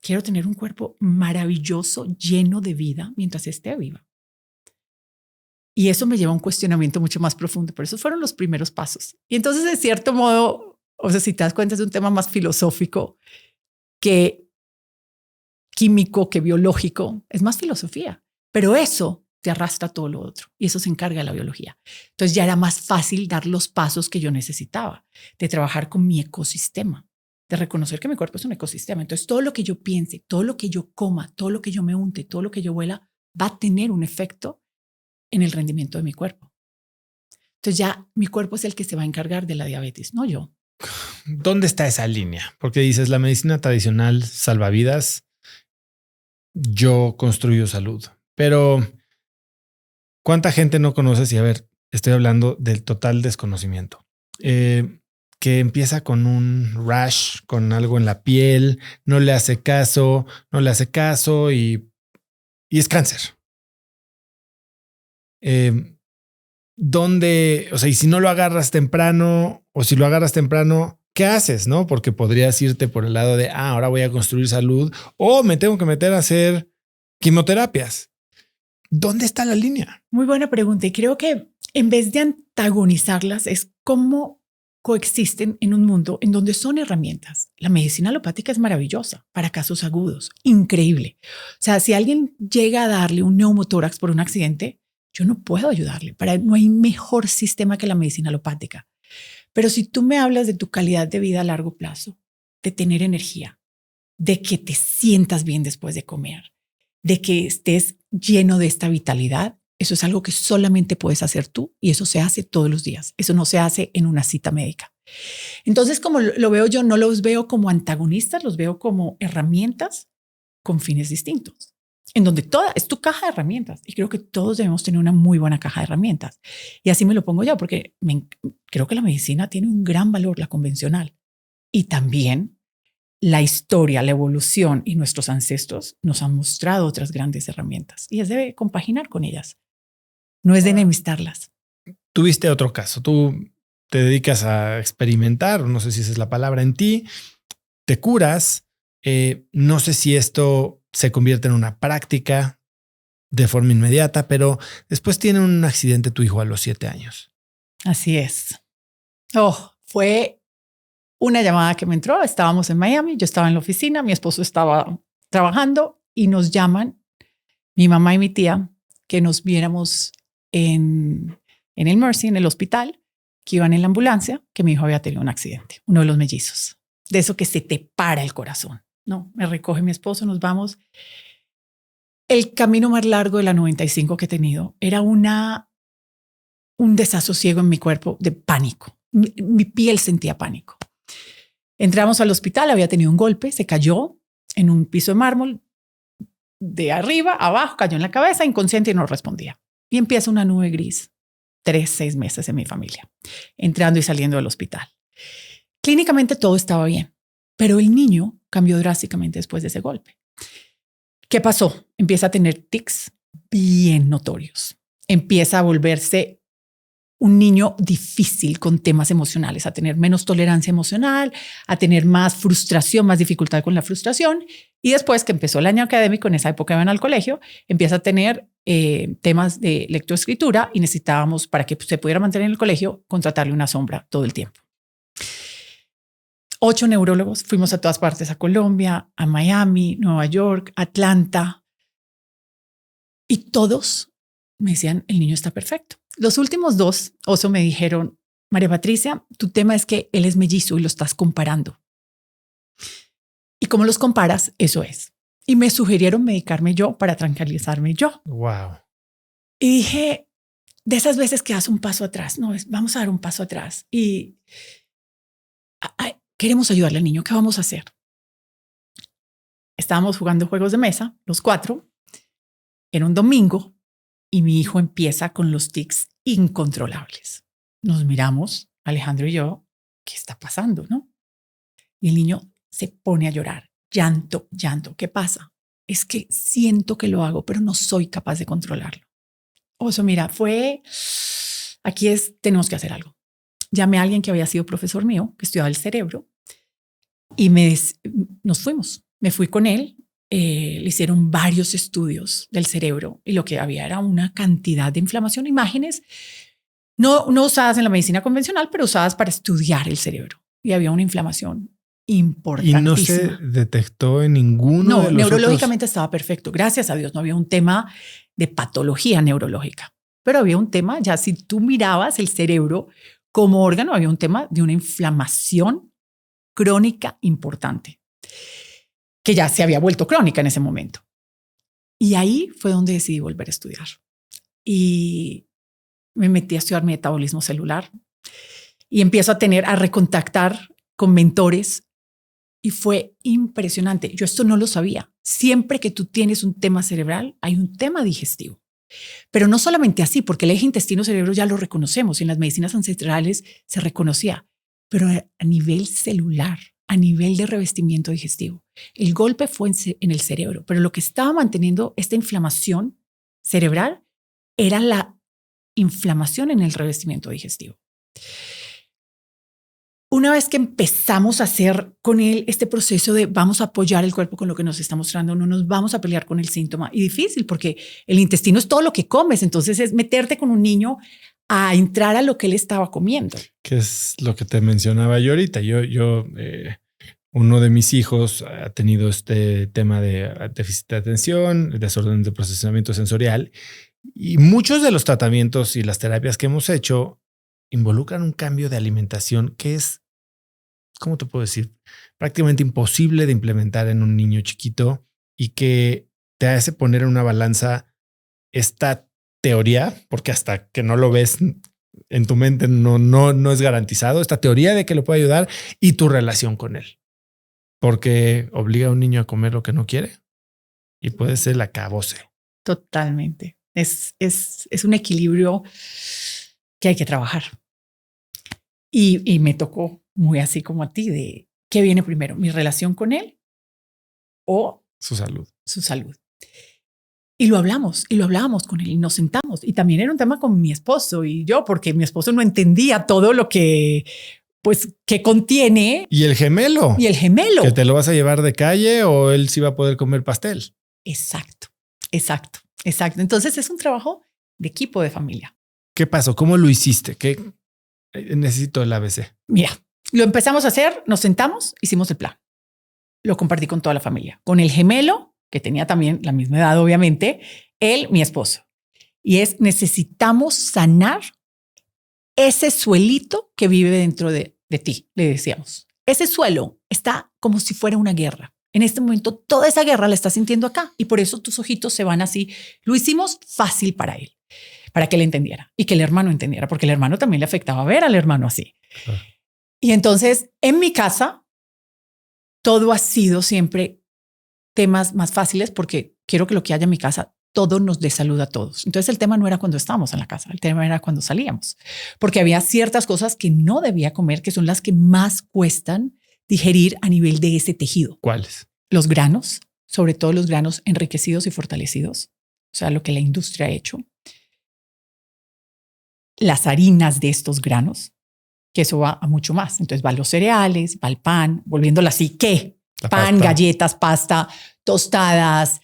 Quiero tener un cuerpo maravilloso, lleno de vida mientras esté viva. Y eso me lleva a un cuestionamiento mucho más profundo. Pero esos fueron los primeros pasos. Y entonces, de cierto modo, o sea, si te das cuenta, es un tema más filosófico que químico, que biológico. Es más filosofía. Pero eso te arrastra todo lo otro. Y eso se encarga de la biología. Entonces ya era más fácil dar los pasos que yo necesitaba, de trabajar con mi ecosistema, de reconocer que mi cuerpo es un ecosistema. Entonces todo lo que yo piense, todo lo que yo coma, todo lo que yo me unte, todo lo que yo huela, va a tener un efecto en el rendimiento de mi cuerpo. Entonces ya mi cuerpo es el que se va a encargar de la diabetes, no yo. ¿Dónde está esa línea? Porque dices, la medicina tradicional salva vidas, yo construyo salud. Pero ¿cuánta gente no conoces? Y a ver, estoy hablando del total desconocimiento. Que empieza con un rash, con algo en la piel, no le hace caso y es cáncer. ¿Dónde? O sea, y si no lo agarras temprano o si lo agarras temprano, ¿qué haces? ¿No? Porque podrías irte por el lado de, ahora voy a construir salud o me tengo que meter a hacer quimioterapias. ¿Dónde está la línea? Muy buena pregunta. Y creo que en vez de antagonizarlas, es cómo coexisten en un mundo en donde son herramientas. La medicina alopática es maravillosa para casos agudos, increíble. O sea, si alguien llega a darle un neumotórax por un accidente, yo no puedo ayudarle. No hay mejor sistema que la medicina alopática. Pero si tú me hablas de tu calidad de vida a largo plazo, de tener energía, de que te sientas bien después de comer, de que estés lleno de esta vitalidad, eso es algo que solamente puedes hacer tú y eso se hace todos los días. Eso no se hace en una cita médica. Entonces, como lo veo yo, no los veo como antagonistas, los veo como herramientas con fines distintos, en donde toda es tu caja de herramientas. Y creo que todos debemos tener una muy buena caja de herramientas. Y así me lo pongo yo, porque creo que la medicina tiene un gran valor, la convencional. Y también la historia, la evolución y nuestros ancestros nos han mostrado otras grandes herramientas. Y es de compaginar con ellas. No es de enemistarlas. Tuviste otro caso. Tú te dedicas a experimentar, no sé si esa es la palabra, en ti, te curas. No sé si esto se convierte en una práctica de forma inmediata, pero después tiene un accidente tu hijo a los 7 años. Así es. Fue una llamada que me entró. Estábamos en Miami, yo estaba en la oficina, mi esposo estaba trabajando y nos llaman, mi mamá y mi tía, que nos viéramos en el Mercy, en el hospital, que iban en la ambulancia, que mi hijo había tenido un accidente, uno de los mellizos. De eso que se te para el corazón. No, me recoge mi esposo, nos vamos. El camino más largo de la 95 que he tenido era un desasosiego en mi cuerpo de pánico. Mi piel sentía pánico. Entramos al hospital, había tenido un golpe, se cayó en un piso de mármol, de arriba, abajo, cayó en la cabeza, inconsciente y no respondía. Y empieza una nube gris, 6 meses en mi familia, entrando y saliendo del hospital. Clínicamente todo estaba bien, pero el niño cambió drásticamente después de ese golpe. ¿Qué pasó? Empieza a tener tics bien notorios. Empieza a volverse un niño difícil con temas emocionales, a tener menos tolerancia emocional, a tener más frustración, más dificultad con la frustración. Y después que empezó el año académico, en esa época iban al colegio, empieza a tener temas de lectoescritura y necesitábamos, para que se pudiera mantener en el colegio, contratarle una sombra todo el tiempo. 8 neurólogos, fuimos a todas partes, a Colombia, a Miami, Nueva York, Atlanta. Y todos me decían, el niño está perfecto. Los últimos 2, Oso, me dijeron, María Patricia, tu tema es que él es mellizo y lo estás comparando. Y como los comparas, eso es. Y me sugirieron medicarme yo para tranquilizarme yo. Wow. Y dije, de esas veces que das un paso atrás, no, vamos a dar un paso atrás y queremos ayudarle al niño, ¿qué vamos a hacer? Estábamos jugando juegos de mesa, los 4, era un domingo y mi hijo empieza con los tics incontrolables. Nos miramos, Alejandro y yo, ¿qué está pasando, no? Y el niño se pone a llorar, llanto, llanto. ¿Qué pasa? Es que siento que lo hago, pero no soy capaz de controlarlo. Oso, mira, tenemos que hacer algo. Llamé a alguien que había sido profesor mío, que estudiaba el cerebro, y nos fuimos. Me fui con él, le hicieron varios estudios del cerebro y lo que había era una cantidad de inflamación, imágenes no usadas en la medicina convencional, pero usadas para estudiar el cerebro. Y había una inflamación importantísima. ¿Y no se detectó en ninguno de los neurológicamente otros? Estaba perfecto. Gracias a Dios no había un tema de patología neurológica, pero había un tema, ya si tú mirabas el cerebro como órgano, había un tema de una inflamación crónica importante, que ya se había vuelto crónica en ese momento. Y ahí fue donde decidí volver a estudiar. Y me metí a estudiar metabolismo celular y empiezo a recontactar con mentores y fue impresionante. Yo esto no lo sabía. Siempre que tú tienes un tema cerebral, hay un tema digestivo. Pero no solamente así, porque el eje intestino-cerebro ya lo reconocemos. En las medicinas ancestrales se reconocía, pero a nivel celular, a nivel de revestimiento digestivo. El golpe fue en el cerebro, pero lo que estaba manteniendo esta inflamación cerebral era la inflamación en el revestimiento digestivo. Una vez que empezamos a hacer con él este proceso de vamos a apoyar el cuerpo con lo que nos está mostrando, no nos vamos a pelear con el síntoma. Y difícil porque el intestino es todo lo que comes. Entonces es meterte con un niño a entrar a lo que él estaba comiendo. Que es lo que te mencionaba yo ahorita. Uno de mis hijos ha tenido este tema de déficit de atención, desorden de procesamiento sensorial, y muchos de los tratamientos y las terapias que hemos hecho involucran un cambio de alimentación que es, ¿cómo te puedo decir? Prácticamente imposible de implementar en un niño chiquito y que te hace poner en una balanza esta teoría, porque hasta que no lo ves en tu mente no es garantizado, esta teoría de que lo puede ayudar y tu relación con él. Porque obliga a un niño a comer lo que no quiere y puede ser el acabose. Totalmente. Es un equilibrio que hay que trabajar. Y me tocó muy así como a ti de ¿qué viene primero? ¿Mi relación con él o su salud? Su salud. Y lo hablábamos con él y nos sentamos. Y también era un tema con mi esposo y yo, porque mi esposo no entendía todo lo que contiene. Y el gemelo. Que te lo vas a llevar de calle o él sí va a poder comer pastel. Exacto. Entonces es un trabajo de equipo, de familia. ¿Qué pasó? ¿Cómo lo hiciste? ¿Qué necesito el ABC? Mira, lo empezamos a hacer, nos sentamos, hicimos el plan. Lo compartí con toda la familia. Con el gemelo, que tenía también la misma edad, obviamente, él, mi esposo. Y necesitamos sanar ese suelito que vive dentro de ti, le decíamos. Ese suelo está como si fuera una guerra. En este momento, toda esa guerra la estás sintiendo acá y por eso tus ojitos se van así. Lo hicimos fácil para él, para que él entendiera y que el hermano entendiera, porque el hermano también le afectaba ver al hermano así. Y entonces, en mi casa, todo ha sido siempre temas más fáciles porque quiero que lo que haya en mi casa, todo nos dé salud a todos. Entonces, el tema no era cuando estábamos en la casa, el tema era cuando salíamos, porque había ciertas cosas que no debía comer, que son las que más cuestan digerir a nivel de ese tejido. ¿Cuáles? Los granos, sobre todo los granos enriquecidos y fortalecidos, o sea, lo que la industria ha hecho. Las harinas de estos granos, que eso va a mucho más. Entonces va a los cereales, va al pan, volviéndolo así, ¿qué? Pan, pasta, galletas, pasta, tostadas,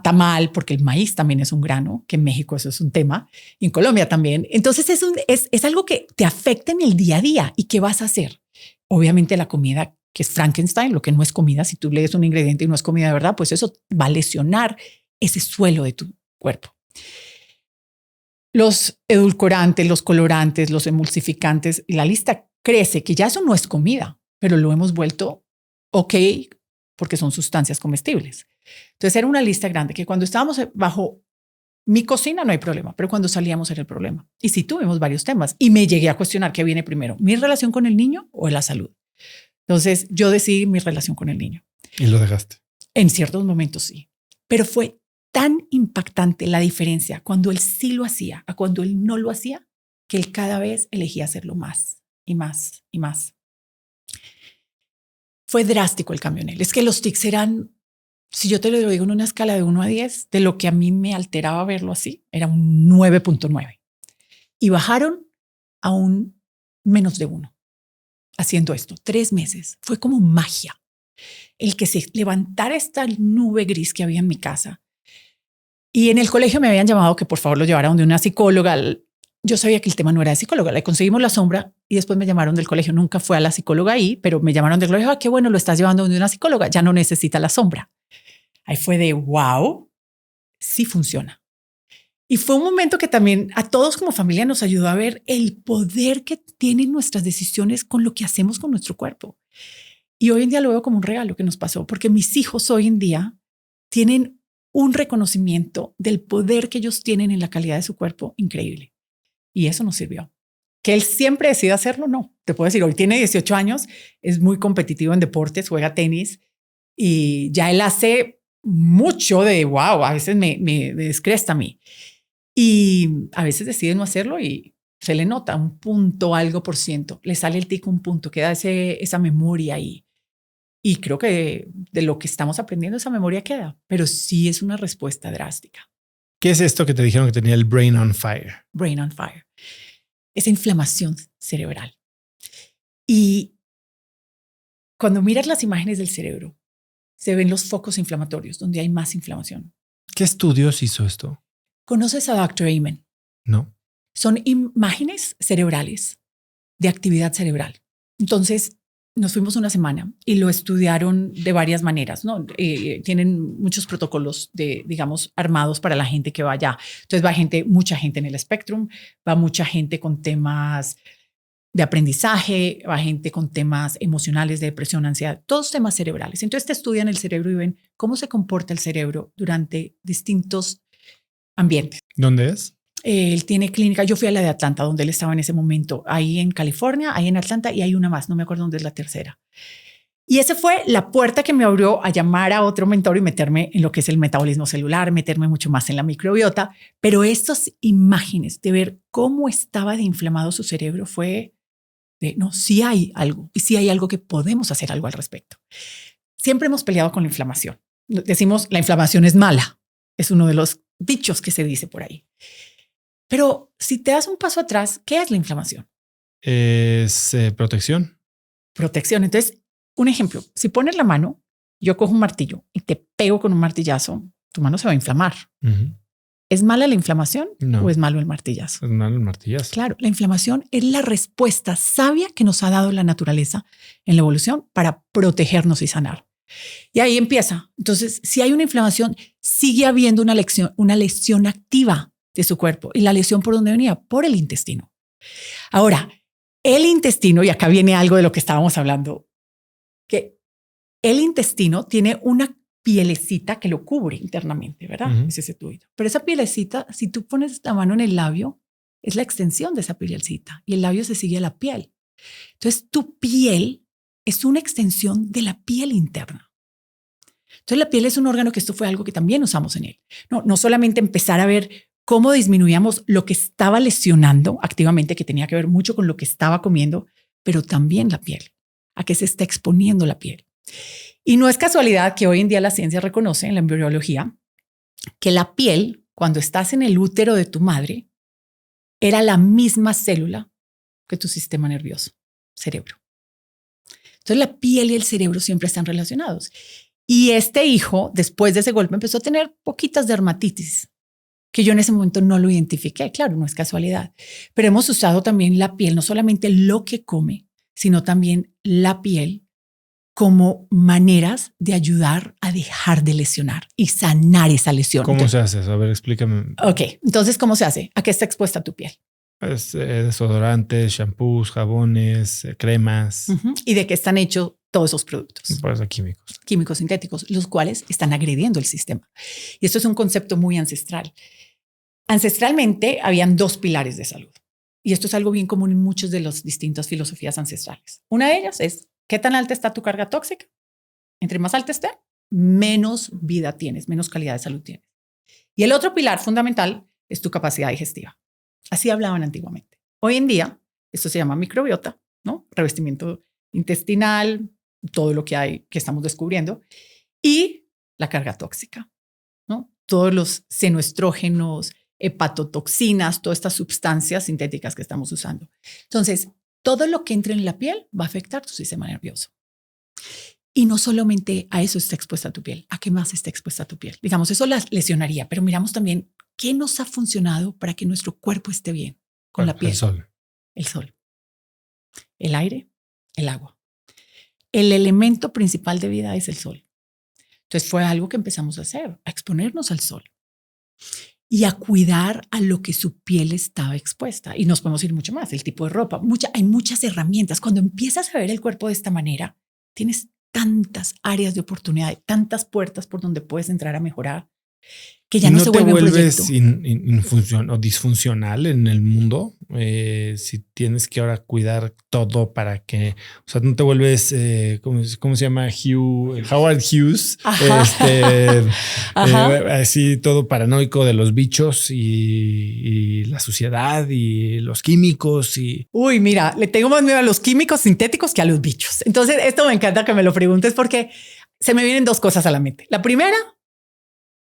tamal, porque el maíz también es un grano, que en México eso es un tema, y en Colombia también. Entonces es algo que te afecta en el día a día. ¿Y qué vas a hacer? Obviamente la comida que es Frankenstein, lo que no es comida, si tú lees un ingrediente y no es comida de verdad, pues eso va a lesionar ese suelo de tu cuerpo. Los edulcorantes, los colorantes, los emulsificantes, la lista crece, que ya eso no es comida, pero lo hemos vuelto, ok, porque son sustancias comestibles. Entonces era una lista grande que cuando estábamos bajo mi cocina no hay problema, pero cuando salíamos era el problema. Y sí tuvimos varios temas y me llegué a cuestionar qué viene primero, mi relación con el niño o la salud. Entonces yo decidí mi relación con el niño. ¿Y lo dejaste? En ciertos momentos sí, pero fue tan impactante la diferencia cuando él sí lo hacía a cuando él no lo hacía, que él cada vez elegía hacerlo más y más y más. Fue drástico el cambio en él. Es que los tics eran, si yo te lo digo en una escala de 1 a 10, de lo que a mí me alteraba verlo así, era un 9.9. Y bajaron a un menos de 1. Haciendo esto, 3 meses. Fue como magia. El que se levantara esta nube gris que había en mi casa. Y en el colegio me habían llamado que por favor lo llevara donde una psicóloga. Yo sabía que el tema no era de psicóloga. Le conseguimos la sombra y después me llamaron del colegio. Nunca fue a la psicóloga ahí, pero me llamaron del colegio. Qué bueno, lo estás llevando donde una psicóloga. Ya no necesita la sombra. Ahí fue de wow, sí funciona. Y fue un momento que también a todos como familia nos ayudó a ver el poder que tienen nuestras decisiones con lo que hacemos con nuestro cuerpo. Y hoy en día lo veo como un regalo que nos pasó, porque mis hijos hoy en día tienen un reconocimiento del poder que ellos tienen en la calidad de su cuerpo increíble. Y eso nos sirvió. Que él siempre decide hacerlo, no. Te puedo decir, hoy tiene 18 años, es muy competitivo en deportes, juega tenis y ya él hace mucho de wow, a veces me descresta a mí. Y a veces decide no hacerlo y se le nota un punto, algo por ciento, le sale el tic un punto, queda esa memoria ahí. Y creo que de lo que estamos aprendiendo, esa memoria queda, pero sí es una respuesta drástica. ¿Qué es esto que te dijeron que tenía el brain on fire? Brain on fire. Esa inflamación cerebral. Y cuando miras las imágenes del cerebro, se ven los focos inflamatorios donde hay más inflamación. ¿Qué estudios hizo esto? ¿Conoces a Dr. Amen? No. Son imágenes cerebrales de actividad cerebral. Entonces, nos fuimos una semana y lo estudiaron de varias maneras, ¿no? Tienen muchos protocolos digamos, armados para la gente que va allá. Entonces va mucha gente en el Spectrum, va mucha gente con temas de aprendizaje, va gente con temas emocionales, de depresión, ansiedad, todos temas cerebrales. Entonces te estudian el cerebro y ven cómo se comporta el cerebro durante distintos ambientes. ¿Dónde es? Él tiene clínica. Yo fui a la de Atlanta, donde él estaba en ese momento, ahí en California, ahí en Atlanta, y hay una más, no me acuerdo dónde es la tercera. Y esa fue la puerta que me abrió a llamar a otro mentor y meterme en lo que es el metabolismo celular, meterme mucho más en la microbiota. Pero estas imágenes de ver cómo estaba de inflamado su cerebro fue de, no, sí hay algo, y sí hay algo que podemos hacer algo al respecto. Siempre hemos peleado con la inflamación. Decimos, la inflamación es mala. Es uno de los dichos que se dice por ahí. Pero si te das un paso atrás, ¿qué es la inflamación? Es protección. Protección. Entonces, un ejemplo, si pones la mano, yo cojo un martillo y te pego con un martillazo, tu mano se va a inflamar. Uh-huh. ¿Es mala la inflamación o es malo el martillazo? Es malo el martillazo. Claro, la inflamación es la respuesta sabia que nos ha dado la naturaleza en la evolución para protegernos y sanar. Y ahí empieza. Entonces, si hay una inflamación, sigue habiendo una lesión activa de su cuerpo. ¿Y la lesión por dónde venía? Por el intestino. Ahora, el intestino, y acá viene algo de lo que estábamos hablando, que el intestino tiene una pielecita que lo cubre internamente, ¿verdad? Uh-huh. Es ese tuito. Pero esa pielecita, si tú pones la mano en el labio, es la extensión de esa pielecita y el labio se sigue a la piel. Entonces, tu piel es una extensión de la piel interna. Entonces, la piel es un órgano que esto fue algo que también usamos en él. No solamente empezar a ver cómo disminuíamos lo que estaba lesionando activamente, que tenía que ver mucho con lo que estaba comiendo, pero también la piel, a qué se está exponiendo la piel. Y no es casualidad que hoy en día la ciencia reconoce en la embriología que la piel, cuando estás en el útero de tu madre, era la misma célula que tu sistema nervioso, cerebro. Entonces la piel y el cerebro siempre están relacionados. Y este hijo, después de ese golpe, empezó a tener poquitas dermatitis, que yo en ese momento no lo identifiqué. Claro, no es casualidad. Pero hemos usado también la piel, no solamente lo que come, sino también la piel como maneras de ayudar a dejar de lesionar y sanar esa lesión. ¿Cómo se hace eso? A ver, explícame. Ok, entonces, ¿cómo se hace? ¿A qué está expuesta tu piel? Desodorantes, shampoos, jabones, cremas. ¿Y de qué están hechos todos esos productos. Por eso químicos. Químicos sintéticos, los cuales están agrediendo el sistema. Y esto es un concepto muy ancestral. Ancestralmente habían 2 pilares de salud. Y esto es algo bien común en muchas de las distintas filosofías ancestrales. Una de ellas es, ¿qué tan alta está tu carga tóxica? Entre más alta esté, menos vida tienes, menos calidad de salud tienes. Y el otro pilar fundamental es tu capacidad digestiva. Así hablaban antiguamente. Hoy en día, esto se llama microbiota, ¿no? Revestimiento intestinal, todo lo que hay que estamos descubriendo, y la carga tóxica, ¿no? Todos los senoestrógenos, hepatotoxinas, todas estas sustancias sintéticas que estamos usando. Entonces, todo lo que entre en la piel va a afectar tu sistema nervioso. Y no solamente a eso está expuesta tu piel, ¿a qué más está expuesta tu piel? Digamos, eso la lesionaría, pero miramos también qué nos ha funcionado para que nuestro cuerpo esté bien con la piel. El sol. El sol, el aire, el agua. El elemento principal de vida es el sol. Entonces fue algo que empezamos a hacer, a exponernos al sol y a cuidar a lo que su piel estaba expuesta. Y nos podemos ir mucho más, el tipo de ropa. Hay muchas herramientas. Cuando empiezas a ver el cuerpo de esta manera, tienes tantas áreas de oportunidad, tantas puertas por donde puedes entrar a mejorar, que ya no se vuelve un proyecto. ¿No te vuelves o disfuncional en el mundo? Si tienes que ahora cuidar todo para que, o sea, no te vuelves, ¿cómo se llama? Howard Hughes. Así todo paranoico de los bichos y la suciedad y los químicos y... Uy, mira, le tengo más miedo a los químicos sintéticos que a los bichos. Entonces, esto me encanta que me lo preguntes porque se me vienen 2 cosas a la mente. La primera,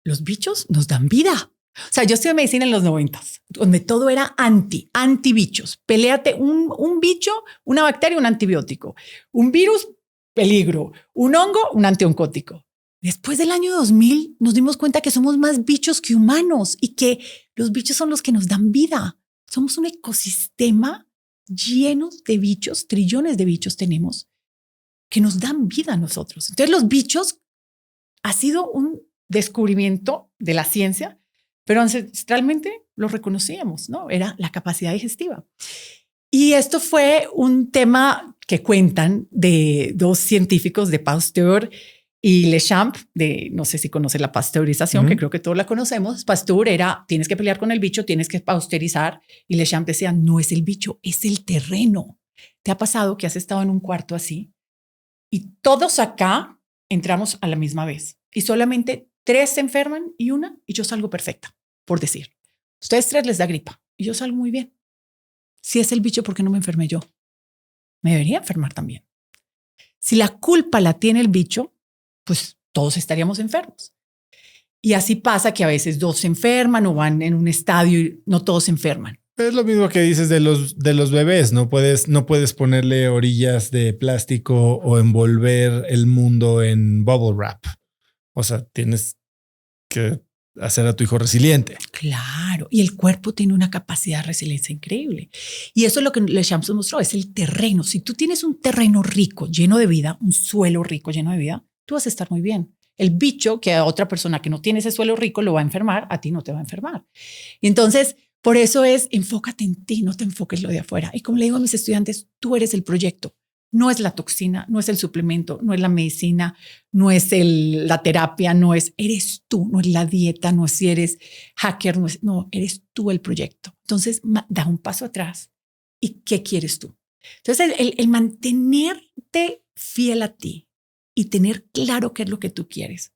los bichos nos dan vida. O sea, yo estudié medicina en los 90s, donde todo era anti-bichos. Péleate un bicho, una bacteria, un antibiótico. Un virus, peligro. Un hongo, un antioncótico. Después del año 2000 nos dimos cuenta que somos más bichos que humanos y que los bichos son los que nos dan vida. Somos un ecosistema lleno de bichos, trillones de bichos tenemos, que nos dan vida a nosotros. Entonces los bichos ha sido un descubrimiento de la ciencia, pero ancestralmente lo reconocíamos, ¿no? Era la capacidad digestiva. Y esto fue un tema que cuentan de 2 científicos, de Pasteur y Lechamp, no sé si conoce la pasteurización, que creo que todos la conocemos. Pasteur era, tienes que pelear con el bicho, tienes que pasteurizar. Y Lechamp decía, no es el bicho, es el terreno. ¿Te ha pasado que has estado en un cuarto así? Y todos acá entramos a la misma vez. Y solamente 3 se enferman y yo salgo perfecta, por decir. Ustedes 3 les da gripa y yo salgo muy bien. Si es el bicho, ¿por qué no me enfermé yo? Me debería enfermar también. Si la culpa la tiene el bicho, pues todos estaríamos enfermos. Y así pasa que a veces 2 se enferman o van en un estadio y no todos se enferman. Es lo mismo que dices de los bebés. No puedes ponerle orillas de plástico o envolver el mundo en bubble wrap. O sea, tienes que hacer a tu hijo resiliente. Claro. Y el cuerpo tiene una capacidad de resiliencia increíble. Y eso es lo que Lechamp mostró, es el terreno. Si tú tienes un terreno rico, lleno de vida, un suelo rico, lleno de vida, tú vas a estar muy bien. El bicho que a otra persona que no tiene ese suelo rico lo va a enfermar, a ti no te va a enfermar. Y entonces, por eso es, enfócate en ti, no te enfoques lo de afuera. Y como le digo a mis estudiantes, tú eres el proyecto. No es la toxina, no es el suplemento, no es la medicina, no es la terapia, eres tú, no es la dieta, no es si eres hacker, no, eres tú el proyecto. Entonces, da un paso atrás. ¿Y qué quieres tú? Entonces, el mantenerte fiel a ti y tener claro qué es lo que tú quieres,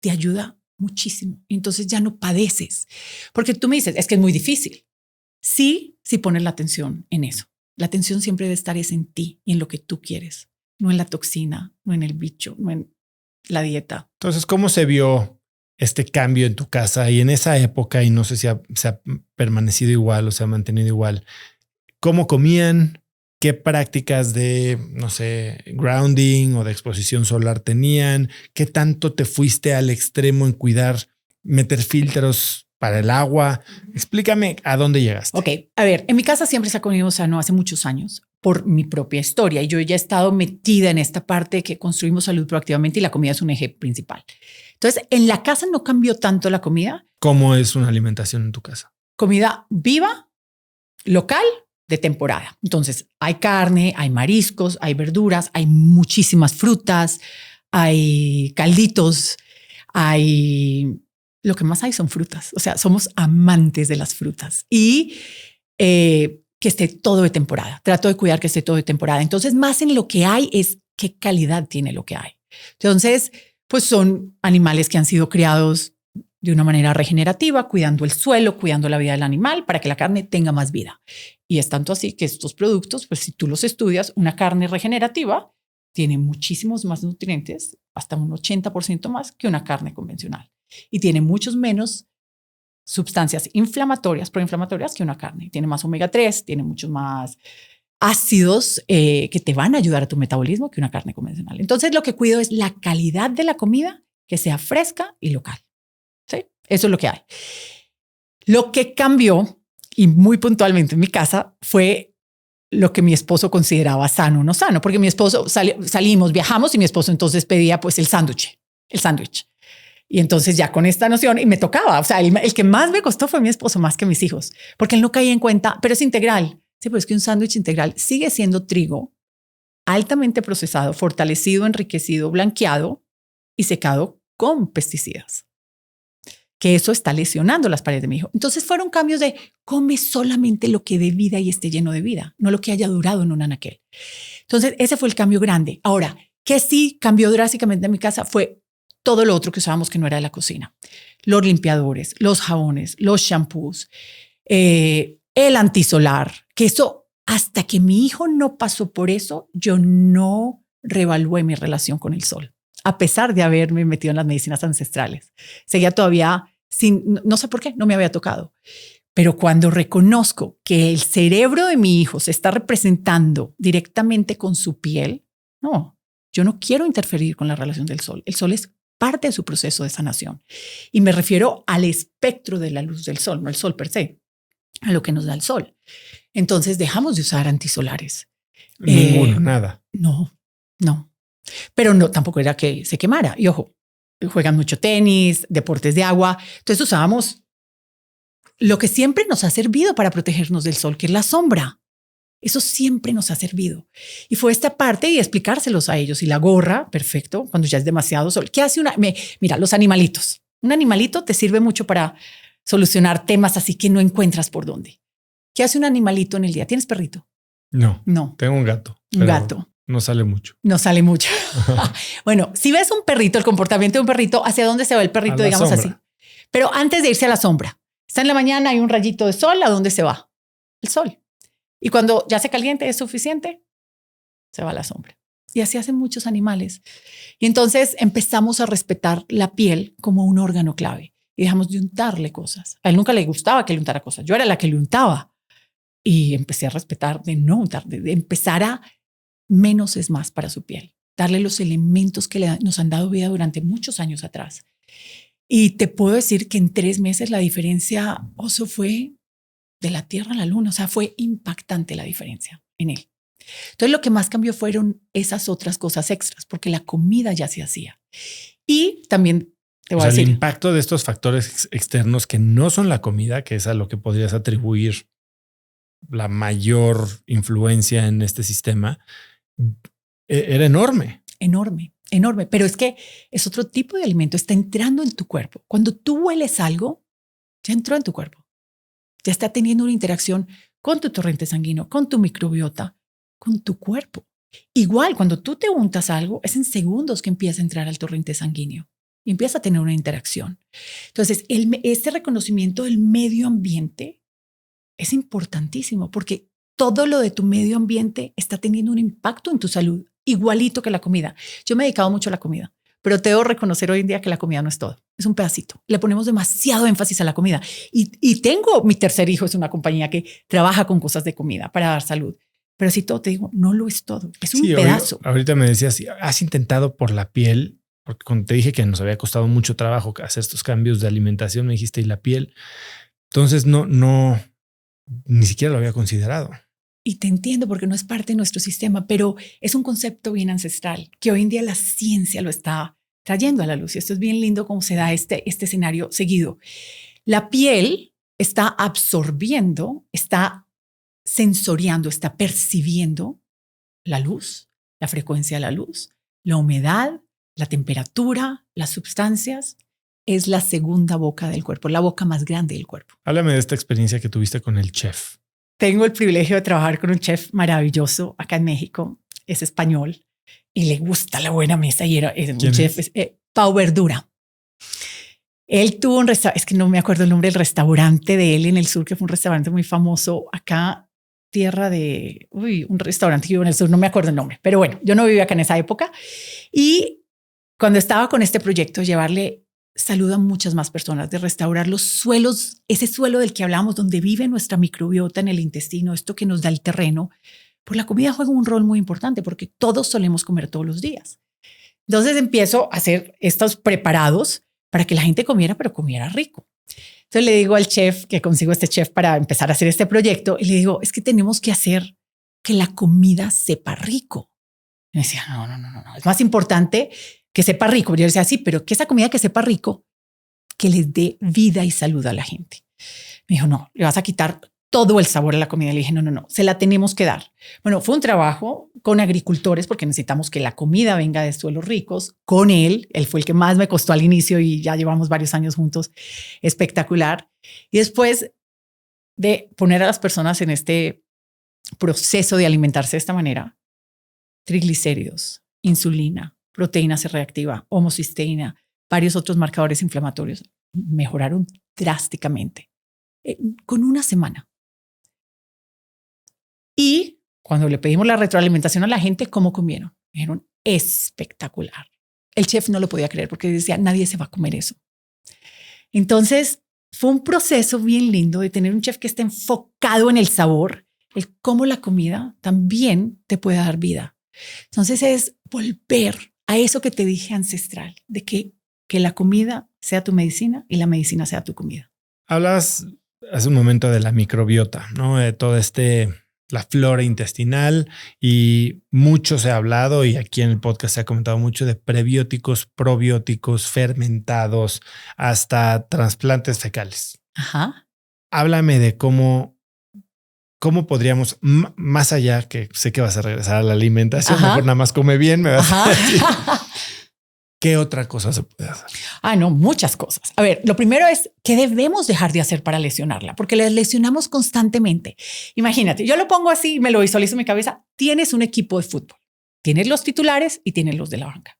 te ayuda muchísimo. Y entonces ya no padeces. Porque tú me dices, es que es muy difícil. Sí, si pones la atención en eso. La atención siempre debe estar en ti y en lo que tú quieres, no en la toxina, no en el bicho, no en la dieta. Entonces, ¿cómo se vio este cambio en tu casa y en esa época? Y no sé si se ha permanecido igual o se ha mantenido igual. ¿Cómo comían? ¿Qué prácticas de, no sé, grounding o de exposición solar tenían? ¿Qué tanto te fuiste al extremo en cuidar, meter filtros para el agua? Explícame a dónde llegaste. Ok, a ver, en mi casa siempre se ha comido sano hace muchos años por mi propia historia y yo ya he estado metida en esta parte que construimos salud proactivamente y la comida es un eje principal. Entonces, en la casa no cambió tanto la comida. ¿Cómo es una alimentación en tu casa? Comida viva, local de temporada. Entonces, hay carne, hay mariscos, hay verduras, hay muchísimas frutas, hay calditos, hay... Lo que más hay son frutas. O sea, somos amantes de las frutas. Y que esté todo de temporada. Trato de cuidar que esté todo de temporada. Entonces, más en lo que hay es qué calidad tiene lo que hay. Entonces, pues son animales que han sido criados de una manera regenerativa, cuidando el suelo, cuidando la vida del animal para que la carne tenga más vida. Y es tanto así que estos productos, pues si tú los estudias, una carne regenerativa tiene muchísimos más nutrientes, hasta un 80% más que una carne convencional. Y tiene muchos menos sustancias inflamatorias, proinflamatorias que una carne. Tiene más omega 3, tiene muchos más ácidos que te van a ayudar a tu metabolismo que una carne convencional. Entonces lo que cuido es la calidad de la comida, que sea fresca y local. ¿Sí? Eso es lo que hay. Lo que cambió, y muy puntualmente en mi casa, fue lo que mi esposo consideraba sano o no sano, porque mi esposo salimos, viajamos y mi esposo entonces pedía pues el sándwich. Y entonces ya con esta noción, y me tocaba, o sea, el que más me costó fue mi esposo, más que mis hijos, porque él no caía en cuenta, pero es integral. Sí, pero es que un sándwich integral sigue siendo trigo altamente procesado, fortalecido, enriquecido, blanqueado y secado con pesticidas. Que eso está lesionando las paredes de mi hijo. Entonces fueron cambios de come solamente lo que dé vida y esté lleno de vida, no lo que haya durado en un anaquel. Entonces ese fue el cambio grande. Ahora, que sí cambió drásticamente en mi casa fue todo lo otro que usábamos que no era de la cocina. Los limpiadores, los jabones, los shampoos, el antisolar, que eso, hasta que mi hijo no pasó por eso, yo no reevalué mi relación con el sol, a pesar de haberme metido en las medicinas ancestrales. Seguía todavía sin, no sé por qué, no me había tocado. Pero cuando reconozco que el cerebro de mi hijo se está representando directamente con su piel, no, yo no quiero interferir con la relación del sol. El sol es parte de su proceso de sanación. Y me refiero al espectro de la luz del sol, no el sol per se, a lo que nos da el sol. Entonces dejamos de usar antisolares. Ninguno, nada. No. Pero no, tampoco era que se quemara. Y ojo, juegan mucho tenis, deportes de agua. Entonces usábamos lo que siempre nos ha servido para protegernos del sol, que es la sombra. Eso siempre nos ha servido. Y fue esta parte y explicárselos a ellos. Y la gorra, perfecto, cuando ya es demasiado sol. ¿Qué hace mira, los animalitos. Un animalito te sirve mucho para solucionar temas así que no encuentras por dónde. ¿Qué hace un animalito en el día? ¿Tienes perrito? No. No. Tengo un gato. Un gato. No sale mucho. No sale mucho. Bueno, si ves un perrito, el comportamiento de un perrito, ¿hacia dónde se va el perrito? Digamos sombra. Así. Pero antes de irse a la sombra, está en la mañana, hay un rayito de sol, ¿a dónde se va? El sol. Y cuando ya se caliente, es suficiente, se va a la sombra. Y así hacen muchos animales. Y entonces empezamos a respetar la piel como un órgano clave y dejamos de untarle cosas. A él nunca le gustaba que le untara cosas. Yo era la que le untaba. Y empecé a respetar de no untar, de empezar a menos es más para su piel. Darle los elementos que nos han dado vida durante muchos años atrás. Y te puedo decir que en 3 meses la diferencia, Oso, fue de la Tierra a la Luna. O sea, fue impactante la diferencia en él. Entonces lo que más cambió fueron esas otras cosas extras, porque la comida ya se hacía. Y también te voy a decir. El impacto de estos factores externos que no son la comida, que es a lo que podrías atribuir la mayor influencia en este sistema, era enorme. Enorme. Pero es que es otro tipo de alimento, está entrando en tu cuerpo. Cuando tú hueles algo, ya entró en tu cuerpo. Ya está teniendo una interacción con tu torrente sanguíneo, con tu microbiota, con tu cuerpo. Igual, cuando tú te untas algo, es en segundos que empieza a entrar al torrente sanguíneo y empieza a tener una interacción. Entonces, este reconocimiento del medio ambiente es importantísimo porque todo lo de tu medio ambiente está teniendo un impacto en tu salud, igualito que la comida. Yo me he dedicado mucho a la comida, pero te debo reconocer hoy en día que la comida no es todo. Es un pedacito. Le ponemos demasiado énfasis a la comida. Y tengo, mi tercer hijo es una compañía que trabaja con cosas de comida para dar salud. Pero si todo te digo, no lo es todo. Es un pedazo. Ahorita me decías, has intentado por la piel, porque cuando te dije que nos había costado mucho trabajo hacer estos cambios de alimentación, me dijiste, ¿y la piel? Entonces no, ni siquiera lo había considerado. Y te entiendo porque no es parte de nuestro sistema, pero es un concepto bien ancestral que hoy en día la ciencia lo está trayendo a la luz. Y esto es bien lindo cómo se da este escenario seguido. La piel está absorbiendo, está sensoriando, está percibiendo la luz, la frecuencia de la luz, la humedad, la temperatura, las sustancias. Es la segunda boca del cuerpo, la boca más grande del cuerpo. Háblame de esta experiencia que tuviste con el chef. Tengo el privilegio de trabajar con un chef maravilloso acá en México. Es español y le gusta la buena mesa. Y es un chef, Pau Verdura. Él tuvo un restaurante, es que no me acuerdo el nombre del restaurante de él en el sur, que fue un restaurante muy famoso acá, un restaurante que vivo en el sur, no me acuerdo el nombre, pero bueno, yo no vivía acá en esa época. Y cuando estaba con este proyecto, llevarle salud a muchas más personas, de restaurar los suelos, ese suelo del que hablamos, donde vive nuestra microbiota en el intestino, esto que nos da el terreno, pues la comida juega un rol muy importante porque todos solemos comer todos los días. Entonces empiezo a hacer estos preparados para que la gente comiera, pero comiera rico. Entonces le digo al chef, que consigo este chef para empezar a hacer este proyecto, y le digo, es que tenemos que hacer que la comida sepa rico. Y me decía, no, es más importante que sepa rico. Yo decía, sí, pero que esa comida que sepa rico, que les dé vida y salud a la gente. Me dijo, no, le vas a quitar todo el sabor a la comida. Le dije, no, se la tenemos que dar. Bueno, fue un trabajo con agricultores porque necesitamos que la comida venga de suelos ricos. Con él fue el que más me costó al inicio y ya llevamos varios años juntos. Espectacular. Y después de poner a las personas en este proceso de alimentarse de esta manera, triglicéridos, insulina, proteína C reactiva, homocisteína, varios otros marcadores inflamatorios mejoraron drásticamente con una semana. Y cuando le pedimos la retroalimentación a la gente, ¿cómo comieron? Dijeron espectacular. El chef no lo podía creer porque decía, nadie se va a comer eso. Entonces fue un proceso bien lindo de tener un chef que esté enfocado en el sabor, el cómo la comida también te puede dar vida. Entonces es volver a eso que te dije ancestral, de que la comida sea tu medicina y la medicina sea tu comida. Hablas hace un momento de la microbiota, ¿no? De todo la flora intestinal, y mucho se ha hablado y aquí en el podcast se ha comentado mucho de prebióticos, probióticos, fermentados, hasta trasplantes fecales. Ajá. Háblame de cómo podríamos, más allá, que sé que vas a regresar a la alimentación, mejor nada más come bien, me vas a decir. ¿Qué otra cosa se puede hacer? No, muchas cosas. A ver, lo primero es que debemos dejar de hacer para lesionarla, porque la lesionamos constantemente. Imagínate, yo lo pongo así, me lo visualizo en mi cabeza. Tienes un equipo de fútbol, tienes los titulares y tienes los de la banca.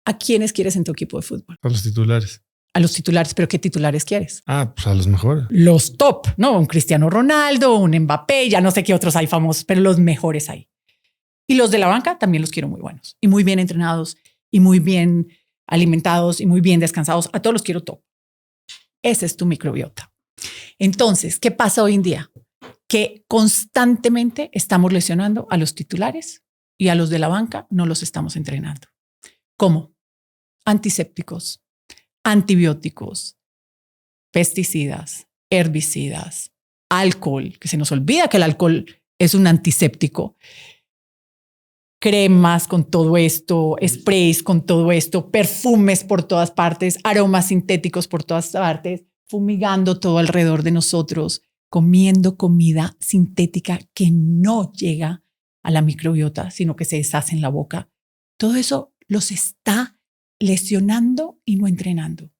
¿A quiénes quieres en tu equipo de fútbol? A los titulares. A los titulares, pero ¿qué titulares quieres? Pues a los mejores. Los top, ¿no? Un Cristiano Ronaldo, un Mbappé, ya no sé qué otros hay famosos, pero los mejores hay. Y los de la banca también los quiero muy buenos y muy bien entrenados y muy bien alimentados y muy bien descansados. A todos los quiero top. Ese es tu microbiota. Entonces, ¿qué pasa hoy en día? Que constantemente estamos lesionando a los titulares y a los de la banca no los estamos entrenando. ¿Cómo? Antisépticos, antibióticos, pesticidas, herbicidas, alcohol, que se nos olvida que el alcohol es un antiséptico, cremas con todo esto, sprays con todo esto, perfumes por todas partes, aromas sintéticos por todas partes, fumigando todo alrededor de nosotros, comiendo comida sintética que no llega a la microbiota, sino que se deshace en la boca. Todo eso los está lesionando y no entrenando.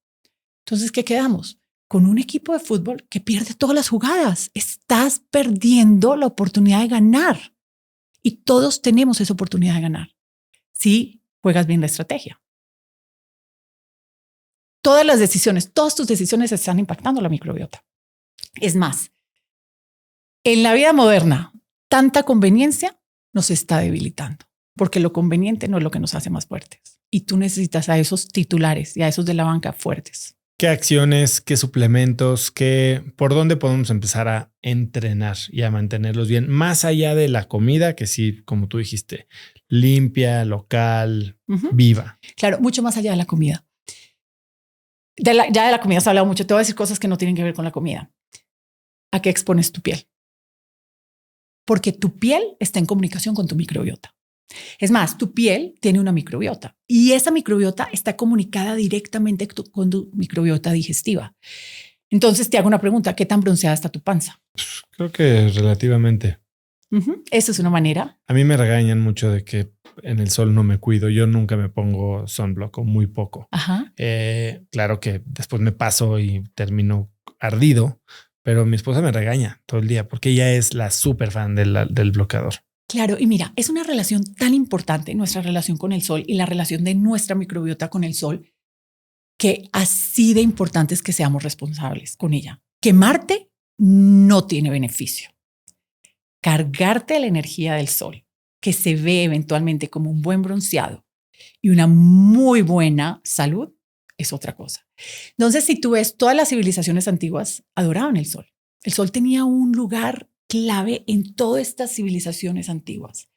Entonces, ¿qué quedamos? Con un equipo de fútbol que pierde todas las jugadas. Estás perdiendo la oportunidad de ganar. Y todos tenemos esa oportunidad de ganar si juegas bien la estrategia. Todas tus decisiones están impactando la microbiota. Es más, en la vida moderna, tanta conveniencia nos está debilitando, porque lo conveniente no es lo que nos hace más fuertes. Y tú necesitas a esos titulares y a esos de la banca fuertes. ¿Qué acciones, qué suplementos, por dónde podemos empezar a entrenar y a mantenerlos bien? Más allá de la comida, que sí, como tú dijiste, limpia, local, viva. Claro, mucho más allá de la comida. Ya de la comida se ha hablado mucho. Te voy a decir cosas que no tienen que ver con la comida. ¿A qué expones tu piel? Porque tu piel está en comunicación con tu microbiota. Es más, tu piel tiene una microbiota y esa microbiota está comunicada directamente con tu microbiota digestiva. Entonces te hago una pregunta, ¿qué tan bronceada está tu panza? Creo que relativamente. Eso es una manera. A mí me regañan mucho de que en el sol no me cuido. Yo nunca me pongo sunblock o muy poco. Ajá. Claro que después me paso y termino ardido, pero mi esposa me regaña todo el día porque ella es la súper fan del bloqueador. Claro, y mira, es una relación tan importante, nuestra relación con el sol y la relación de nuestra microbiota con el sol, que así de importante es que seamos responsables con ella. Quemarte no tiene beneficio. Cargarte la energía del sol, que se ve eventualmente como un buen bronceado y una muy buena salud, es otra cosa. Entonces, si tú ves, todas las civilizaciones antiguas adoraban el sol. El sol tenía un lugar clave en todas estas civilizaciones antiguas.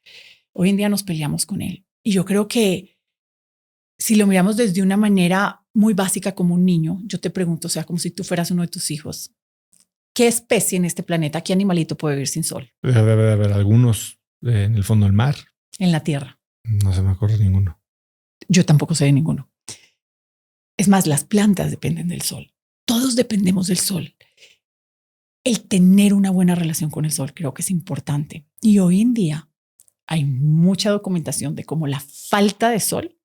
Hoy en día nos peleamos con él. Y yo creo que si lo miramos desde una manera muy básica como un niño, yo te pregunto, o sea, como si tú fueras uno de tus hijos, ¿qué especie en este planeta, qué animalito puede vivir sin sol? Debe haber algunos en el fondo del mar. En la Tierra. No se me ocurre ninguno. Yo tampoco sé de ninguno. Es más, las plantas dependen del sol. Todos dependemos del sol. El tener una buena relación con el sol creo que es importante. Y hoy en día hay mucha documentación de cómo la falta de sol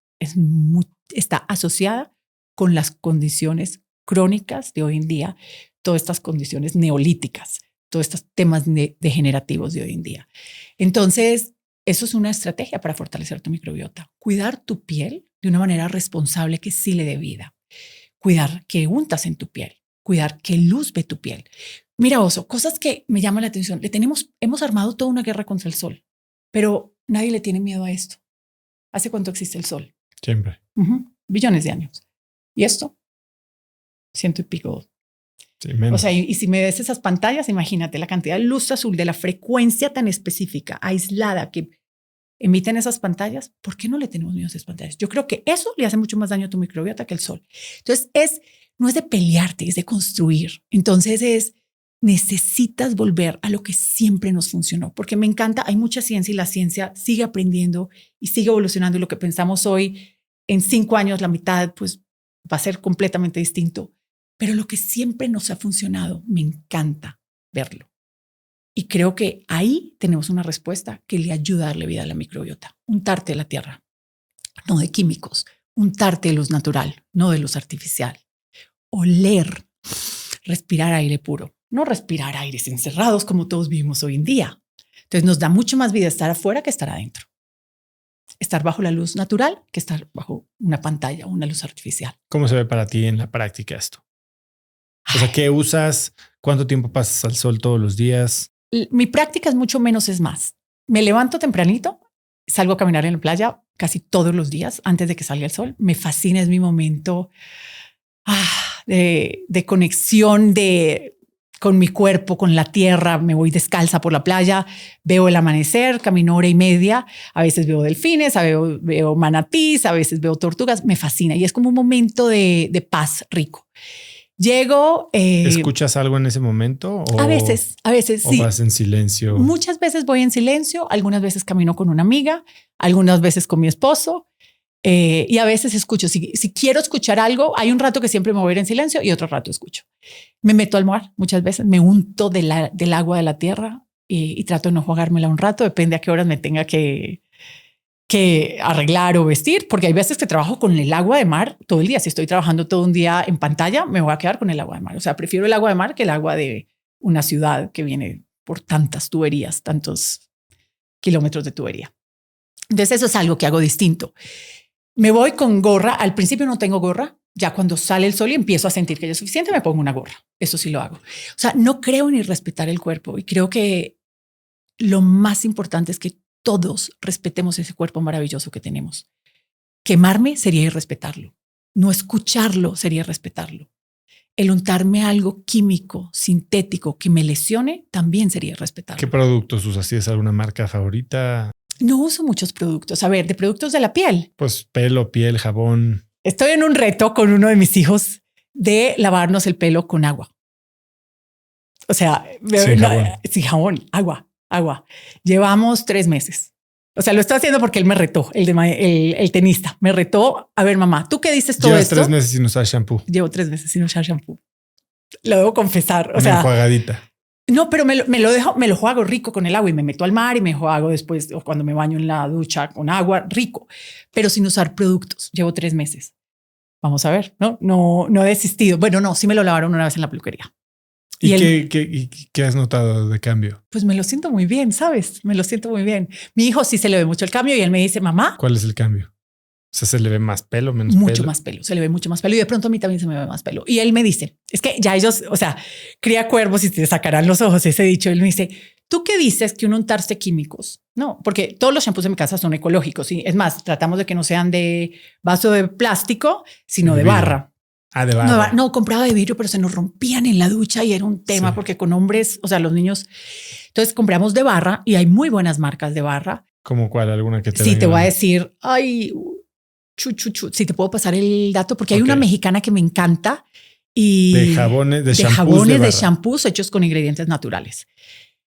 está asociada con las condiciones crónicas de hoy en día, todas estas condiciones neolíticas, todos estos temas degenerativos de hoy en día. Entonces, eso es una estrategia para fortalecer tu microbiota. Cuidar tu piel de una manera responsable que sí le dé vida. Cuidar qué untas en tu piel. Cuidar qué luz ve tu piel. Mira, Oso, cosas que me llaman la atención. Hemos armado toda una guerra contra el sol, pero nadie le tiene miedo a esto. ¿Hace cuánto existe el sol? Siempre. Billones de años. ¿Y esto? 100 y pico. Sí, menos. O sea, y si me ves esas pantallas, imagínate la cantidad de luz azul, de la frecuencia tan específica, aislada que emiten esas pantallas. ¿Por qué no le tenemos miedo a esas pantallas? Yo creo que eso le hace mucho más daño a tu microbiota que el sol. Entonces, no es de pelearte, es de construir. Entonces necesitas volver a lo que siempre nos funcionó, porque me encanta, hay mucha ciencia y la ciencia sigue aprendiendo y sigue evolucionando, y lo que pensamos hoy en 5 años, la mitad, pues va a ser completamente distinto. Pero lo que siempre nos ha funcionado, me encanta verlo. Y creo que ahí tenemos una respuesta que le ayuda a darle vida a la microbiota. Untarte de la tierra, no de químicos. Untarte de luz natural, no de luz artificial. Oler, respirar aire puro. No respirar aires encerrados como todos vivimos hoy en día. Entonces nos da mucho más vida estar afuera que estar adentro. Estar bajo la luz natural que estar bajo una pantalla o una luz artificial. ¿Cómo se ve para ti en la práctica esto? O sea, ¿qué usas? ¿Cuánto tiempo pasas al sol todos los días? Mi práctica es mucho menos es más. Me levanto tempranito, salgo a caminar en la playa casi todos los días antes de que salga el sol. Me fascina, es mi momento de conexión con mi cuerpo, con la tierra. Me voy descalza por la playa, veo el amanecer, camino 1.5 horas. A veces veo delfines, veo manatís, a veces veo tortugas. Me fascina y es como un momento de paz rico. Llego. ¿Escuchas algo en ese momento? A veces ¿O sí. vas en silencio? Muchas veces voy en silencio, algunas veces camino con una amiga, algunas veces con mi esposo. Y a veces escucho. Si quiero escuchar algo, hay un rato que siempre me voy a ir en silencio y otro rato escucho. Me meto al mar muchas veces, me unto del agua de la tierra y trato de no jugármela un rato. Depende a qué horas me tenga que arreglar o vestir, porque hay veces que trabajo con el agua de mar todo el día. Si estoy trabajando todo un día en pantalla, me voy a quedar con el agua de mar. O sea, prefiero el agua de mar que el agua de una ciudad que viene por tantas tuberías, tantos kilómetros de tubería. Entonces eso es algo que hago distinto. Me voy con gorra. Al principio no tengo gorra. Ya cuando sale el sol y empiezo a sentir que ya es suficiente, me pongo una gorra. Eso sí lo hago. O sea, no creo en irrespetar el cuerpo y creo que lo más importante es que todos respetemos ese cuerpo maravilloso que tenemos. Quemarme sería irrespetarlo. No escucharlo sería irrespetarlo. El untarme algo químico, sintético que me lesione también sería irrespetarlo. ¿Qué productos usas? ¿Tienes alguna marca favorita? No uso muchos productos. A ver, de productos de la piel. Pues pelo, piel, jabón. Estoy en un reto con uno de mis hijos de lavarnos el pelo con agua. O sea, jabón, agua. Llevamos 3 meses. O sea, lo estoy haciendo porque él me retó, el tenista. Me retó. A ver, mamá, ¿tú qué dices todo esto? Llevas 3 meses sin usar shampoo. Llevo 3 meses sin usar shampoo. Lo debo confesar. O Una sea, enjuagadita. No, pero me lo juego rico con el agua y me meto al mar y me juego después o cuando me baño en la ducha con agua, rico, pero sin usar productos. Llevo 3 meses. Vamos a ver, no he desistido. Bueno, no, sí me lo lavaron una vez en la peluquería. ¿Y qué has notado de cambio? Pues me lo siento muy bien, ¿sabes? Me lo siento muy bien. Mi hijo sí se le ve mucho el cambio y él me dice, mamá. ¿Cuál es el cambio? O sea, ¿se le ve más pelo, menos pelo? Mucho más pelo, se le ve mucho más pelo y de pronto a mí también se me ve más pelo. Y él me dice, es que ya ellos, o sea, cría cuervos y te sacarán los ojos, ese dicho. Él me dice, ¿tú qué dices que uno untarse químicos? No, porque todos los shampoos de mi casa son ecológicos y es más, tratamos de que no sean de vaso de plástico, sino de barra. Ah, de barra. No, compraba de vidrio, pero se nos rompían en la ducha y era un tema porque con hombres, o sea, los niños. Entonces compramos de barra y hay muy buenas marcas de barra. ¿Cómo cuál? ¿Alguna que te Sí, te voy a decir, ay, sí, te puedo pasar el dato porque hay una mexicana que me encanta y de jabones, de shampoos hechos con ingredientes naturales.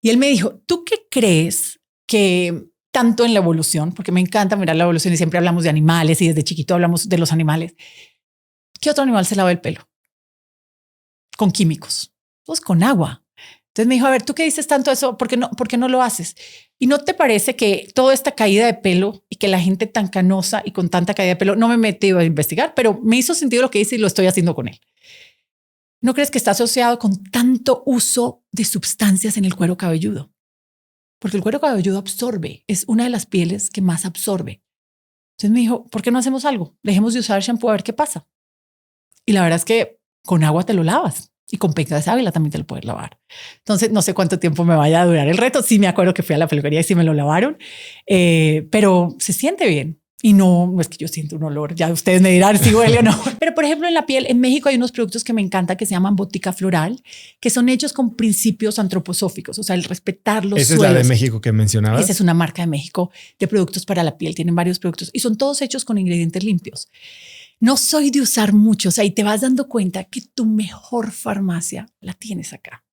Y él me dijo, ¿tú qué crees que tanto en la evolución? Porque me encanta mirar la evolución y siempre hablamos de animales y desde chiquito hablamos de los animales. ¿Qué otro animal se lava el pelo? Con químicos, pues con agua. Entonces me dijo, a ver, ¿tú qué dices tanto eso? ¿Por qué no lo haces? ¿Y no te parece que toda esta caída de pelo y que la gente tan canosa y con tanta caída de pelo, no me he metido a investigar, pero me hizo sentido lo que dice y lo estoy haciendo con él? ¿No crees que está asociado con tanto uso de sustancias en el cuero cabelludo? Porque el cuero cabelludo absorbe, es una de las pieles que más absorbe. Entonces me dijo, ¿por qué no hacemos algo? Dejemos de usar shampoo a ver qué pasa. Y la verdad es que con agua te lo lavas y con penca de sábila también te lo puedes lavar. Entonces no sé cuánto tiempo me vaya a durar el reto. Sí me acuerdo que fui a la peluquería y sí me lo lavaron, pero se siente bien. Y no es que yo siento un olor, ya ustedes me dirán si huele o no. Pero por ejemplo en la piel, en México hay unos productos que me encantan que se llaman Botica Floral, que son hechos con principios antroposóficos, o sea, el respetar los Esa suelos. Es la de México que mencionabas. Esa es una marca de México de productos para la piel, tienen varios productos y son todos hechos con ingredientes limpios. No soy de usar mucho, o sea, y te vas dando cuenta que tu mejor farmacia la tienes acá.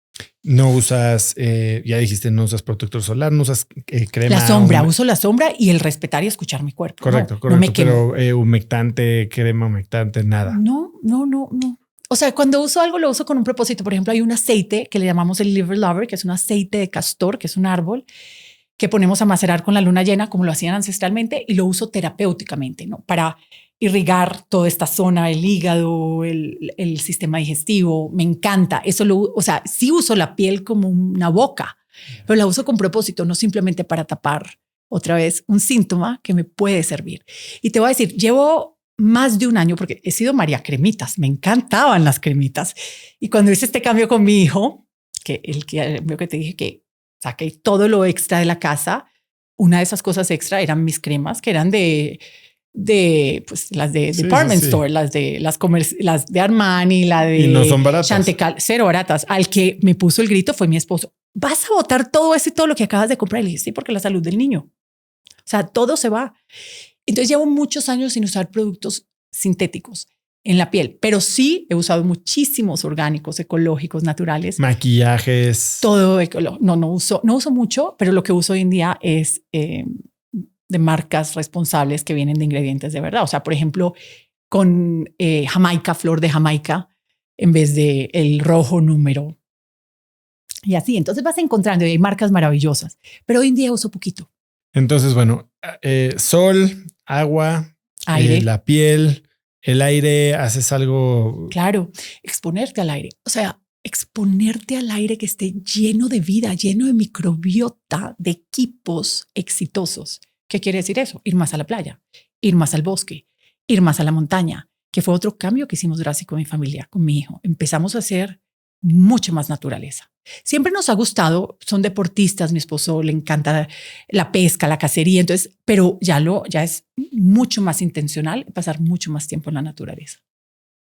No usas, ya dijiste, no usas protector solar, no usas crema. La sombra, uso la sombra y el respetar y escuchar mi cuerpo. Correcto, no me quemo. Pero humectante, crema humectante, nada. No. O sea, cuando uso algo lo uso con un propósito. Por ejemplo, hay un aceite que le llamamos el Liver Lover, que es un aceite de castor, que es un árbol que ponemos a macerar con la luna llena, como lo hacían ancestralmente, y lo uso terapéuticamente, ¿no? Para irrigar toda esta zona, el hígado, el sistema digestivo. Me encanta. Eso o sea, sí uso la piel como una boca, pero la uso con propósito, no simplemente para tapar otra vez un síntoma que me puede servir. Y te voy a decir, llevo más de un año porque he sido María Cremitas. Me encantaban las cremitas. Y cuando hice este cambio con mi hijo, que veo que te dije que saqué todo lo extra de la casa, una de esas cosas extra eran mis cremas, que eran pues las de department store, las de Armani, la de y no son baratas. Chantecal, cero baratas. Al que me puso el grito fue mi esposo. ¿Vas a botar todo eso y todo lo que acabas de comprar? Y le dije, sí, porque la salud del niño. O sea, todo se va. Entonces llevo muchos años sin usar productos sintéticos en la piel, pero sí he usado muchísimos orgánicos, ecológicos, naturales. Maquillajes. Todo ecológico. No uso mucho, pero lo que uso hoy en día es de marcas responsables que vienen de ingredientes de verdad. O sea, por ejemplo, con Jamaica, flor de Jamaica, en vez de el rojo número. Y así, entonces vas encontrando, y hay marcas maravillosas, pero hoy en día uso poquito. Entonces, bueno, sol, agua, aire, la piel, el aire, haces algo. Claro, exponerte al aire. O sea, exponerte al aire que esté lleno de vida, lleno de microbiota, de equipos exitosos. ¿Qué quiere decir eso? Ir más a la playa, ir más al bosque, ir más a la montaña, que fue otro cambio que hicimos drástico en mi familia, con mi hijo. Empezamos a hacer mucho más naturaleza. Siempre nos ha gustado, son deportistas, mi esposo le encanta la pesca, la cacería, entonces, pero ya es mucho más intencional pasar mucho más tiempo en la naturaleza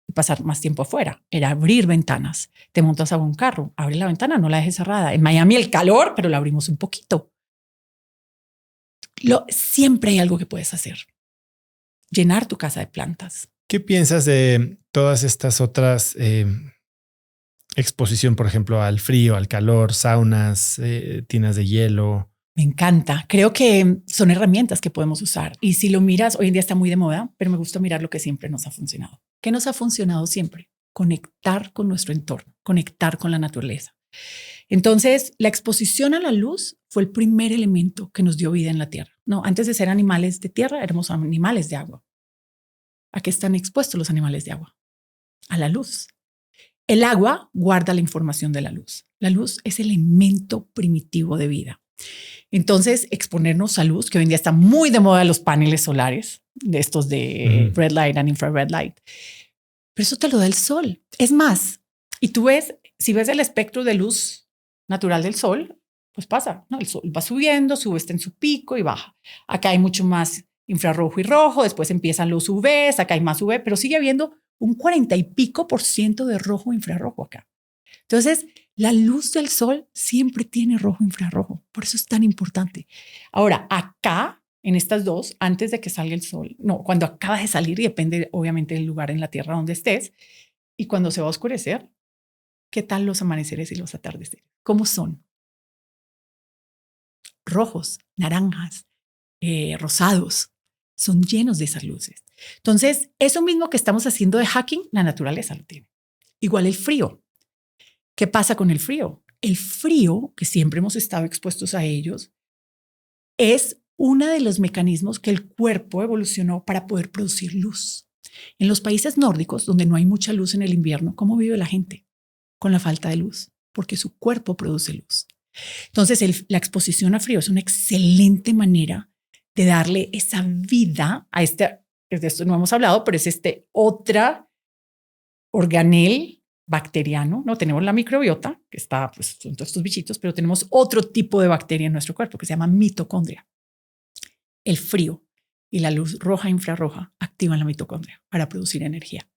y pasar más tiempo afuera. Era abrir ventanas. Te montas a un carro, abre la ventana, no la dejes cerrada. En Miami el calor, pero la abrimos un poquito. Siempre hay algo que puedes hacer. Llenar tu casa de plantas. ¿Qué piensas de todas estas otras exposición, por ejemplo, al frío, al calor, saunas, tinas de hielo? Me encanta. Creo que son herramientas que podemos usar. Y si lo miras, hoy en día está muy de moda, pero me gusta mirar lo que siempre nos ha funcionado. ¿Qué nos ha funcionado siempre? Conectar con nuestro entorno, conectar con la naturaleza. Entonces, la exposición a la luz fue el primer elemento que nos dio vida en la Tierra. No, antes de ser animales de tierra, éramos animales de agua. ¿A qué están expuestos los animales de agua? A la luz. El agua guarda la información de la luz. La luz es el elemento primitivo de vida. Entonces, exponernos a luz, que hoy en día está muy de moda los paneles solares, de estos de red light and infrared light, pero eso te lo da el sol. Es más, y tú ves, si ves el espectro de luz natural del sol, pues pasa, ¿no? El sol va subiendo, sube hasta en su pico y baja. Acá hay mucho más infrarrojo y rojo, después empiezan los UVs, acá hay más UV, pero sigue habiendo un 40 y pico % de rojo e infrarrojo acá. Entonces, la luz del sol siempre tiene rojo e infrarrojo, por eso es tan importante. Ahora, acá, en estas dos, antes de que salga el sol, no, cuando acaba de salir, y depende obviamente del lugar en la Tierra donde estés, y cuando se va a oscurecer, ¿qué tal los amaneceres y los atardeceres? ¿Cómo son? Rojos, naranjas, rosados, son llenos de esas luces. Entonces, eso mismo que estamos haciendo de hacking, la naturaleza lo tiene. Igual el frío. ¿Qué pasa con el frío? El frío, que siempre hemos estado expuestos a ellos, es uno de los mecanismos que el cuerpo evolucionó para poder producir luz. En los países nórdicos, donde no hay mucha luz en el invierno, ¿cómo vive la gente? Con la falta de luz, porque su cuerpo produce luz. Entonces, la exposición a frío es una excelente manera de darle esa vida a de esto no hemos hablado, pero es otra organel bacteriano, ¿no? Tenemos la microbiota, que está, pues, son todos estos bichitos, pero tenemos otro tipo de bacteria en nuestro cuerpo que se llama mitocondria. El frío y la luz roja e infrarroja activan la mitocondria para producir energía.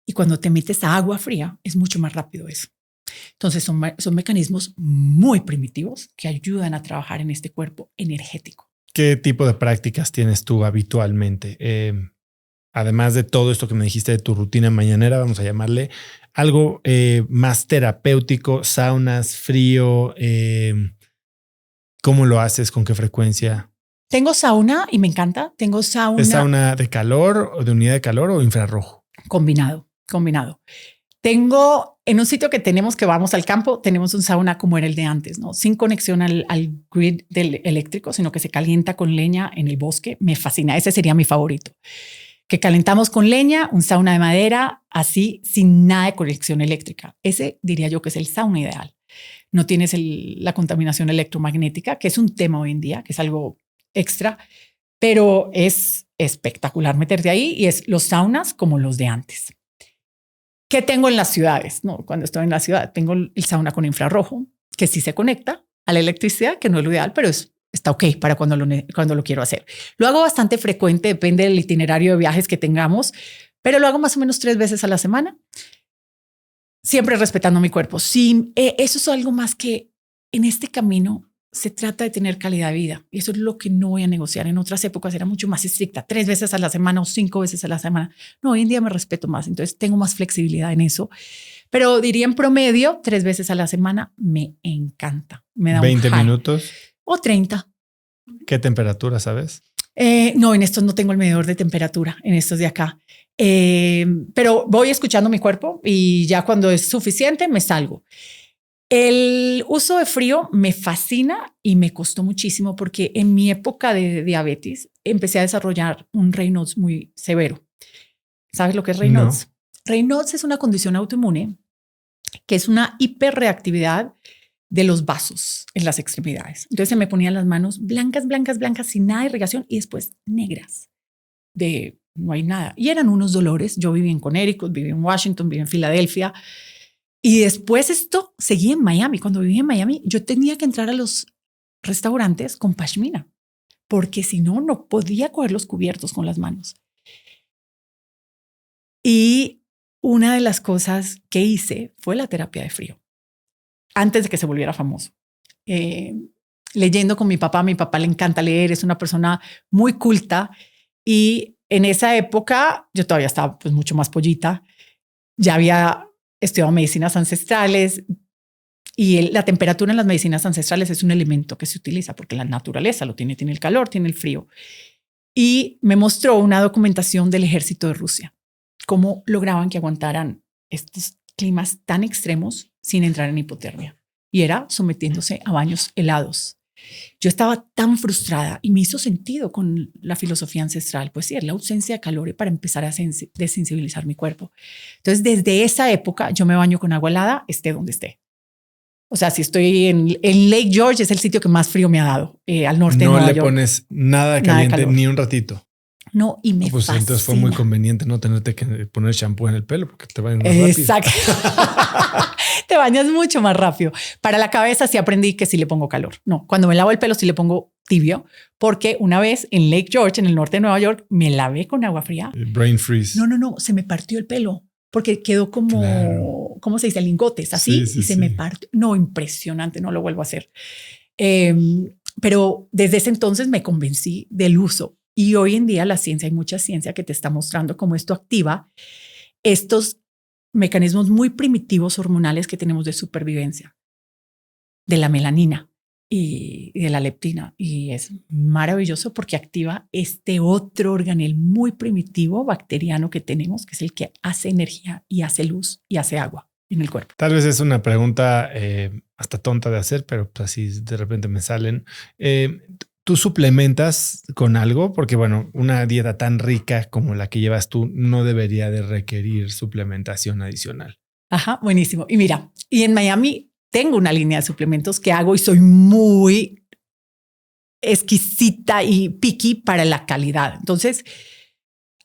Y cuando te metes a agua fría, es mucho más rápido eso. Entonces, son mecanismos muy primitivos que ayudan a trabajar en este cuerpo energético. ¿Qué tipo de prácticas tienes tú habitualmente? Además de todo esto que me dijiste de tu rutina mañanera, vamos a llamarle algo más terapéutico, saunas, frío. ¿Cómo lo haces? ¿Con qué frecuencia? Tengo sauna y me encanta. Tengo sauna. ¿Es sauna de calor o de unidad de calor o infrarrojo? Combinado. Tengo en un sitio que tenemos, que vamos al campo, tenemos un sauna como era el de antes, ¿no? Sin conexión al grid del eléctrico, sino que se calienta con leña en el bosque. Me fascina. Ese sería mi favorito. Que calentamos con leña, un sauna de madera, así, sin nada de conexión eléctrica. Ese diría yo que es el sauna ideal. No tienes la contaminación electromagnética, que es un tema hoy en día, que es algo extra, pero es espectacular meterte ahí, y es los saunas como los de antes. ¿Qué tengo en las ciudades? No, cuando estoy en la ciudad tengo el sauna con infrarrojo, que sí se conecta a la electricidad, que no es lo ideal, pero está ok para cuando lo quiero hacer. Lo hago bastante frecuente, depende del itinerario de viajes que tengamos, pero lo hago más o menos 3 veces a la semana, siempre respetando mi cuerpo. Sí, eso es algo más que en este camino se trata de tener calidad de vida, y eso es lo que no voy a negociar. En otras épocas era mucho más estricta, 3 veces a la semana o 5 veces a la semana. No, hoy en día me respeto más, entonces tengo más flexibilidad en eso. Pero diría en promedio 3 veces a la semana me encanta. Me da 20 minutos o 30. ¿Qué temperatura sabes? No, en estos no tengo el medidor de temperatura, en estos de acá. Pero voy escuchando mi cuerpo y ya cuando es suficiente me salgo. El uso de frío me fascina y me costó muchísimo porque en mi época de diabetes empecé a desarrollar un Raynaud's muy severo. ¿Sabes lo que es Raynaud's? No. Raynaud's es una condición autoinmune que es una hiperreactividad de los vasos en las extremidades. Entonces se me ponían las manos blancas, sin nada de irrigación, y después negras, de no hay nada. Y eran unos dolores. Yo viví en Connecticut, viví en Washington, viví en Filadelfia. Y después esto seguí en Miami. Cuando viví en Miami, yo tenía que entrar a los restaurantes con pashmina, porque si no, no podía coger los cubiertos con las manos. Y una de las cosas que hice fue la terapia de frío, antes de que se volviera famoso. Leyendo con mi papá le encanta leer, es una persona muy culta, y en esa época yo todavía estaba pues mucho más pollita, ya había estudiado medicinas ancestrales, y la temperatura en las medicinas ancestrales es un elemento que se utiliza porque la naturaleza lo tiene el calor, tiene el frío. Y me mostró una documentación del ejército de Rusia, cómo lograban que aguantaran estos climas tan extremos sin entrar en hipotermia. Y era sometiéndose a baños helados. Yo estaba tan frustrada y me hizo sentido con la filosofía ancestral. Pues sí, es la ausencia de calor para empezar a desensibilizar mi cuerpo. Entonces, desde esa época, yo me baño con agua helada, esté donde esté. O sea, si estoy en Lake George, es el sitio que más frío me ha dado, al norte de Nueva York. No le pones nada caliente ni un ratito. No, y me fascina. Entonces fue muy conveniente no tenerte que poner shampoo en el pelo porque te bañas más rápido. Exacto. Te bañas mucho más rápido. Para la cabeza sí aprendí que sí le pongo calor. No, cuando me lavo el pelo sí le pongo tibio, porque una vez en Lake George, en el norte de Nueva York, me lavé con agua fría. Brain freeze. No, se me partió el pelo porque quedó como, claro. ¿Cómo se dice? Lingotes, así, y se me partió. No, impresionante, no lo vuelvo a hacer. Pero desde ese entonces me convencí del uso. Y hoy en día la ciencia, hay mucha ciencia que te está mostrando cómo esto activa estos mecanismos muy primitivos hormonales que tenemos de supervivencia, de la melanina y de la leptina. Y es maravilloso porque activa este otro organel muy primitivo bacteriano que tenemos, que es el que hace energía y hace luz y hace agua en el cuerpo. Tal vez es una pregunta hasta tonta de hacer, pero pues así de repente me salen. ¿Tú suplementas con algo? Porque bueno, una dieta tan rica como la que llevas tú no debería de requerir suplementación adicional. Ajá, buenísimo. Y mira, y en Miami tengo una línea de suplementos que hago y soy muy exquisita y picky para la calidad. Entonces,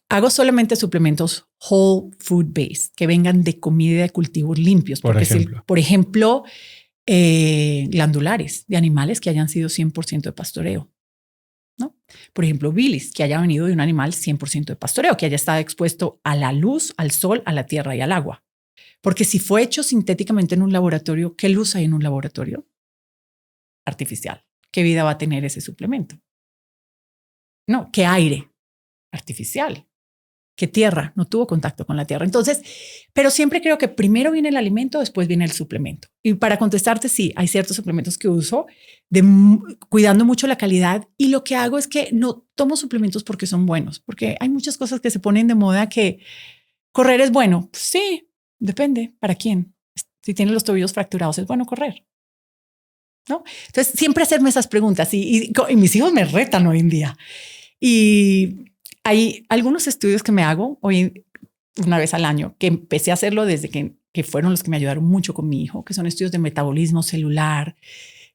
hago solamente suplementos whole food based, que vengan de comida de cultivos limpios. Por ejemplo, glandulares de animales que hayan sido 100% de pastoreo, ¿no? Por ejemplo, bilis, que haya venido de un animal 100% de pastoreo, que haya estado expuesto a la luz, al sol, a la tierra y al agua. Porque si fue hecho sintéticamente en un laboratorio, ¿qué luz hay en un laboratorio? Artificial. ¿Qué vida va a tener ese suplemento? No, ¿qué aire? Artificial. ¿Qué tierra? No tuvo contacto con la tierra. Entonces, pero siempre creo que primero viene el alimento, después viene el suplemento. Y para contestarte, sí, hay ciertos suplementos que uso cuidando mucho la calidad. Y lo que hago es que no tomo suplementos porque son buenos, porque hay muchas cosas que se ponen de moda que correr es bueno. Pues sí, depende. ¿Para quién? Si tienes los tobillos fracturados, es bueno correr, ¿no? Entonces, siempre hacerme esas preguntas y mis hijos me retan hoy en día. Y hay algunos estudios que me hago hoy una vez al año, que empecé a hacerlo desde que fueron los que me ayudaron mucho con mi hijo, que son estudios de metabolismo celular,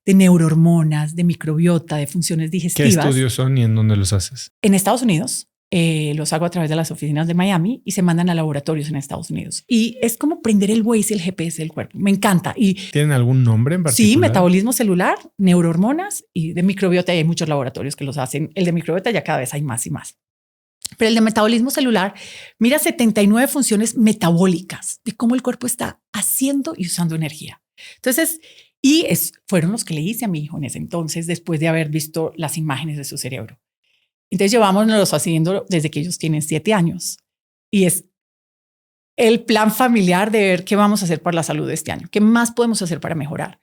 de neurohormonas, de microbiota, de funciones digestivas. ¿Qué estudios son y en dónde los haces? En Estados Unidos. Los hago a través de las oficinas de Miami y se mandan a laboratorios en Estados Unidos. Y es como prender el Waze y el GPS del cuerpo. Me encanta. Y ¿tienen algún nombre en particular? Sí, metabolismo celular, neurohormonas y de microbiota. Y hay muchos laboratorios que los hacen. El de microbiota ya cada vez hay más y más. Pero el de metabolismo celular mira 79 funciones metabólicas de cómo el cuerpo está haciendo y usando energía. Entonces, fueron los que le hice a mi hijo en ese entonces, después de haber visto las imágenes de su cerebro. Entonces llevámonos haciendo desde que ellos tienen 7 años. Y es el plan familiar de ver qué vamos a hacer por la salud de este año. ¿Qué más podemos hacer para mejorar?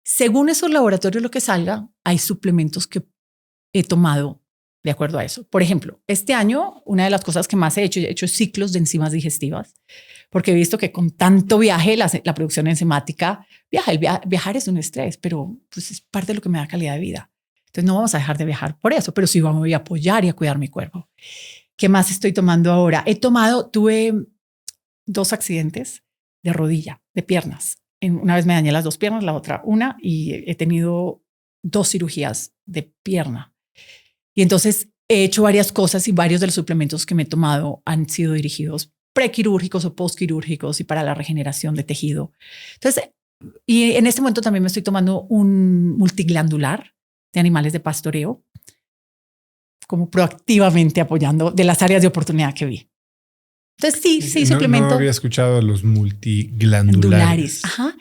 Según esos laboratorios, lo que salga, hay suplementos que he tomado de acuerdo a eso. Por ejemplo, este año, una de las cosas que más he hecho ciclos de enzimas digestivas, porque he visto que con tanto viaje, la producción enzimática, viajar es un estrés, pero pues es parte de lo que me da calidad de vida. Entonces no vamos a dejar de viajar por eso, pero sí vamos a apoyar y a cuidar mi cuerpo. ¿Qué más estoy tomando ahora? Tuve 2 accidentes de rodilla, de piernas. Una vez me dañé las 2 piernas, la otra una, y he tenido 2 cirugías de pierna. Y entonces he hecho varias cosas y varios de los suplementos que me he tomado han sido dirigidos prequirúrgicos o postquirúrgicos y para la regeneración de tejido. Entonces, y en este momento también me estoy tomando un multiglandular de animales de pastoreo, como proactivamente apoyando de las áreas de oportunidad que vi. Entonces sí, suplemento. No había escuchado los multiglandulares. Ajá.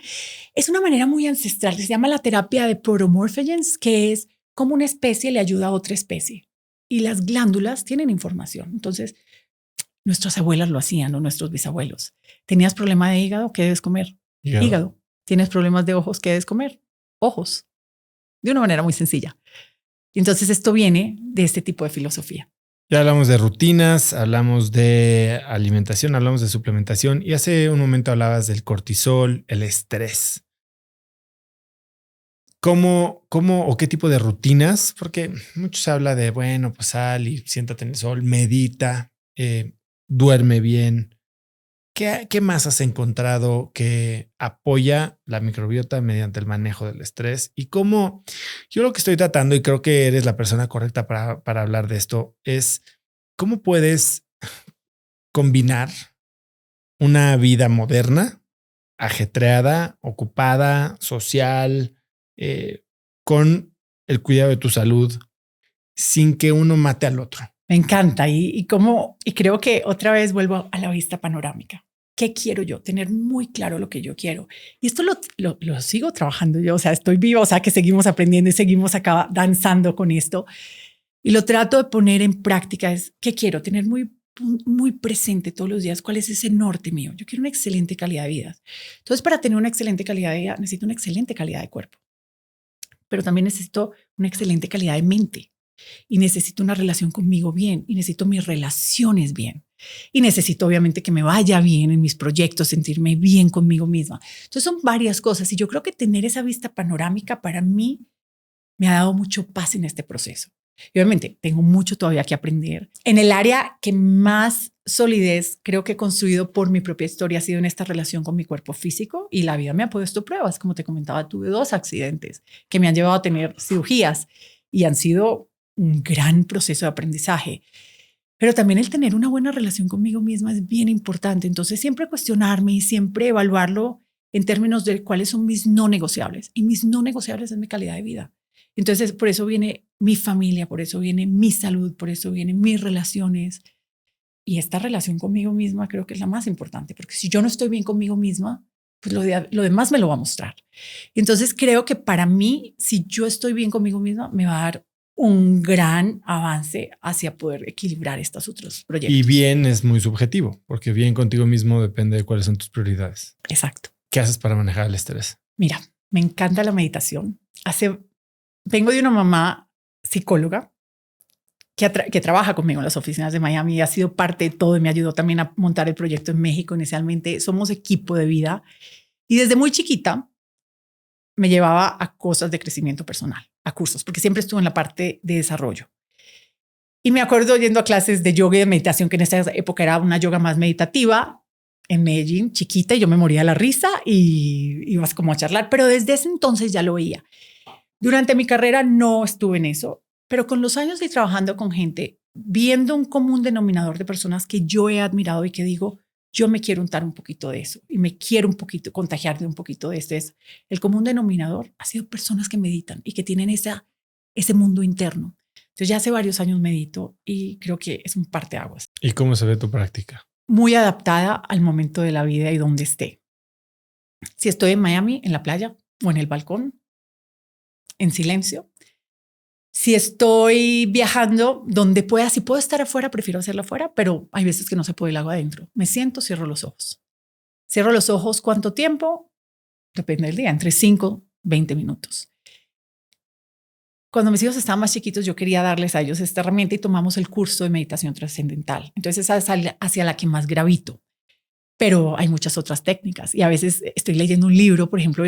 Es una manera muy ancestral, se llama la terapia de protomorphogens, que es como una especie le ayuda a otra especie. Y las glándulas tienen información. Entonces, nuestras abuelas lo hacían, o nuestros bisabuelos. ¿Tenías problema de hígado? ¿Qué debes comer? Hígado. ¿Tienes problemas de ojos? ¿Qué debes comer? Ojos. De una manera muy sencilla. Y entonces esto viene de este tipo de filosofía. Ya hablamos de rutinas, hablamos de alimentación, hablamos de suplementación y hace un momento hablabas del cortisol, el estrés. ¿Cómo o qué tipo de rutinas? Porque muchos habla de, bueno, pues sal y siéntate en el sol, medita, duerme bien. ¿Qué más has encontrado que apoya la microbiota mediante el manejo del estrés? Y cómo yo lo que estoy tratando, y creo que eres la persona correcta para hablar de esto, es cómo puedes combinar una vida moderna, ajetreada, ocupada, social, con el cuidado de tu salud sin que uno mate al otro. Me encanta y creo que otra vez vuelvo a la vista panorámica. ¿Qué quiero yo? Tener muy claro lo que yo quiero. Y esto lo sigo trabajando yo, o sea, estoy viva, o sea, que seguimos aprendiendo y seguimos acá danzando con esto. Y lo trato de poner en práctica es, ¿qué quiero? Tener muy presente todos los días cuál es ese norte mío. Yo quiero una excelente calidad de vida. Entonces, para tener una excelente calidad de vida, necesito una excelente calidad de cuerpo. Pero también necesito una excelente calidad de mente. Y necesito una relación conmigo bien. Y necesito mis relaciones bien. Y necesito obviamente que me vaya bien en mis proyectos, sentirme bien conmigo misma. Entonces son varias cosas. Y yo creo que tener esa vista panorámica para mí me ha dado mucho paz en este proceso. Y obviamente tengo mucho todavía que aprender. En el área que más solidez creo que he construido por mi propia historia ha sido en esta relación con mi cuerpo físico, y la vida me ha puesto pruebas. Como te comentaba, tuve 2 accidentes que me han llevado a tener cirugías y han sido un gran proceso de aprendizaje. Pero también el tener una buena relación conmigo misma es bien importante. Entonces siempre cuestionarme y siempre evaluarlo en términos de cuáles son mis no negociables. Y mis no negociables es mi calidad de vida. Entonces por eso viene mi familia, por eso viene mi salud, por eso vienen mis relaciones. Y esta relación conmigo misma creo que es la más importante, porque si yo no estoy bien conmigo misma, pues lo demás me lo va a mostrar. Entonces creo que para mí, si yo estoy bien conmigo misma, me va a dar un gran avance hacia poder equilibrar estos otros proyectos. Y bien es muy subjetivo, porque bien contigo mismo depende de cuáles son tus prioridades. Exacto. ¿Qué haces para manejar el estrés? Mira, me encanta la meditación. Vengo de una mamá psicóloga que trabaja conmigo en las oficinas de Miami y ha sido parte de todo y me ayudó también a montar el proyecto en México. Inicialmente somos equipo de vida y desde muy chiquita me llevaba a cosas de crecimiento personal, a cursos, porque siempre estuve en la parte de desarrollo. Y me acuerdo yendo a clases de yoga y de meditación, que en esa época era una yoga más meditativa en Medellín, chiquita, y yo me moría de la risa y ibas como a charlar, pero desde ese entonces ya lo veía. Durante mi carrera no estuve en eso, pero con los años y trabajando con gente, viendo un común denominador de personas que yo he admirado y que digo, yo me quiero untar un poquito de eso y me quiero un poquito contagiar de un poquito de esto. El común denominador ha sido personas que meditan y que tienen ese mundo interno. Entonces ya hace varios años medito y creo que es un parteaguas. ¿Y cómo se ve tu práctica? Muy adaptada al momento de la vida y donde esté. Si estoy en Miami, en la playa o en el balcón, en silencio. Si estoy viajando donde pueda, si puedo estar afuera, prefiero hacerlo afuera, pero hay veces que no se puede, el agua adentro. Me siento, cierro los ojos. Cierro los ojos, ¿cuánto tiempo? Depende del día, entre 5, 20 minutos. Cuando mis hijos estaban más chiquitos, yo quería darles a ellos esta herramienta y tomamos el curso de meditación trascendental. Entonces esa es hacia la que más gravito. Pero hay muchas otras técnicas y a veces estoy leyendo un libro, por ejemplo,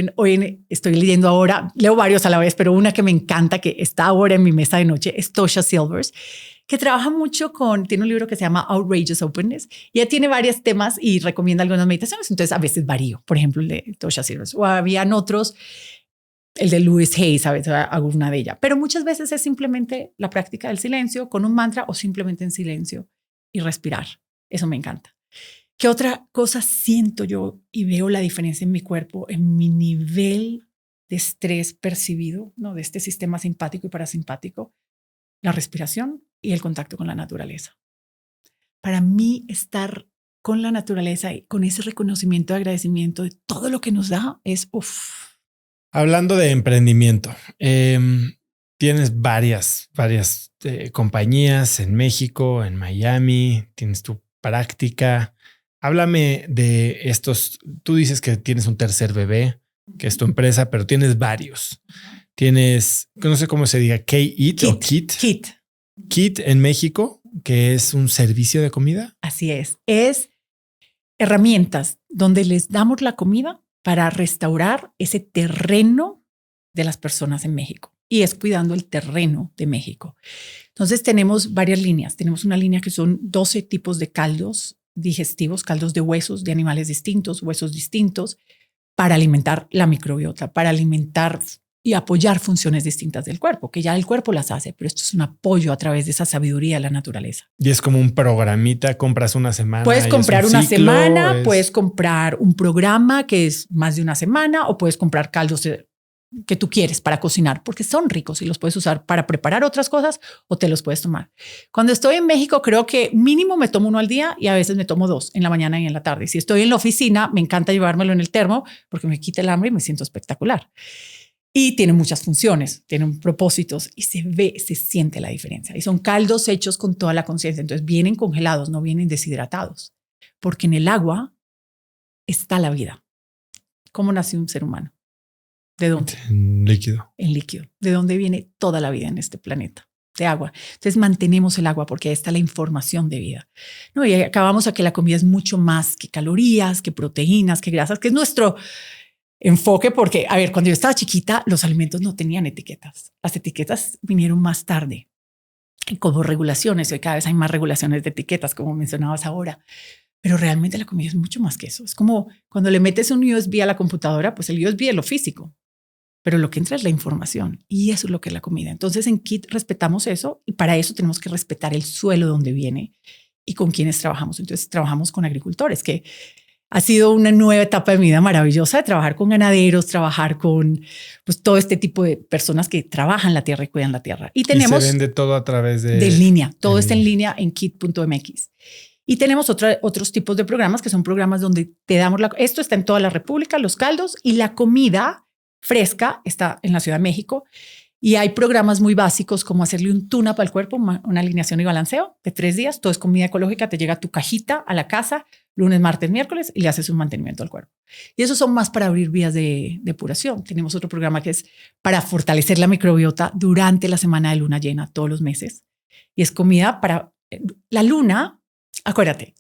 estoy leyendo ahora, leo varios a la vez, pero una que me encanta, que está ahora en mi mesa de noche, es Tosha Silvers, que trabaja mucho tiene un libro que se llama Outrageous Openness y ella tiene varios temas y recomienda algunas meditaciones, entonces a veces varío, por ejemplo, el de Tosha Silvers, o habían otros, el de Louise Hay, a veces hago una de ella, pero muchas veces es simplemente la práctica del silencio con un mantra o simplemente en silencio y respirar. Eso me encanta. ¿Qué otra cosa siento yo y veo la diferencia en mi cuerpo, en mi nivel de estrés percibido, ¿no? De este sistema simpático y parasimpático? La respiración y el contacto con la naturaleza. Para mí, estar con la naturaleza y con ese reconocimiento y agradecimiento de todo lo que nos da es uff. Hablando de emprendimiento, tienes varias compañías en México, en Miami, tienes tu práctica. Háblame de estos. Tú dices que tienes un tercer bebé, que es tu empresa, pero tienes varios. Tienes, no sé cómo se diga, K-Eat o Kit. Kit. Kit en México, que es un servicio de comida. Así es herramientas donde les damos la comida para restaurar ese terreno de las personas en México. Y es cuidando el terreno de México. Entonces tenemos varias líneas. Tenemos una línea que son 12 tipos de caldos digestivos, caldos de huesos de animales distintos, huesos distintos, para alimentar la microbiota, para alimentar y apoyar funciones distintas del cuerpo, que ya el cuerpo las hace, pero esto es un apoyo a través de esa sabiduría de la naturaleza. Y es como un programita, compras una semana. Puedes comprar una semana, puedes comprar un programa que es más de una semana, o puedes comprar caldos que tú quieres para cocinar, porque son ricos y los puedes usar para preparar otras cosas o te los puedes tomar. Cuando estoy en México, creo que mínimo me tomo uno al día y a veces me tomo 2 en la mañana y en la tarde. Si estoy en la oficina, me encanta llevármelo en el termo porque me quita el hambre y me siento espectacular. Y tiene muchas funciones, tienen propósitos y se siente la diferencia. Y son caldos hechos con toda la conciencia. Entonces vienen congelados, no vienen deshidratados, porque en el agua está la vida. ¿Cómo nació un ser humano? ¿De dónde? En líquido. En líquido. ¿De dónde viene toda la vida en este planeta? De agua. Entonces mantenemos el agua porque ahí está la información de vida. No, y acabamos a que la comida es mucho más que calorías, que proteínas, que grasas, que es nuestro enfoque, porque, a ver, cuando yo estaba chiquita, los alimentos no tenían etiquetas. Las etiquetas vinieron más tarde, como regulaciones. Hoy cada vez hay más regulaciones de etiquetas, como mencionabas ahora. Pero realmente la comida es mucho más que eso. Es como cuando le metes un USB a la computadora, pues el USB es lo físico, pero lo que entra es la información y eso es lo que es la comida. Entonces en KIT respetamos eso y para eso tenemos que respetar el suelo donde viene y con quienes trabajamos. Entonces trabajamos con agricultores, que ha sido una nueva etapa de mi vida maravillosa, de trabajar con ganaderos, trabajar con pues, todo este tipo de personas que trabajan la tierra y cuidan la tierra. Y tenemos... Y se vende todo a través de línea. Todo está en línea en kit.mx. Y tenemos otros tipos de programas que son programas donde te damos esto está en toda la República, los caldos y la comida fresca está en la Ciudad de México. Y hay programas muy básicos como hacerle un tune-up al cuerpo, una alineación y balanceo de 3 días. Todo es comida ecológica, te llega a tu cajita a la casa lunes, martes, miércoles y le haces un mantenimiento al cuerpo. Y esos son más para abrir vías de depuración. Tenemos otro programa que es para fortalecer la microbiota durante la semana de luna llena todos los meses. Y es comida para la luna. Acuérdate,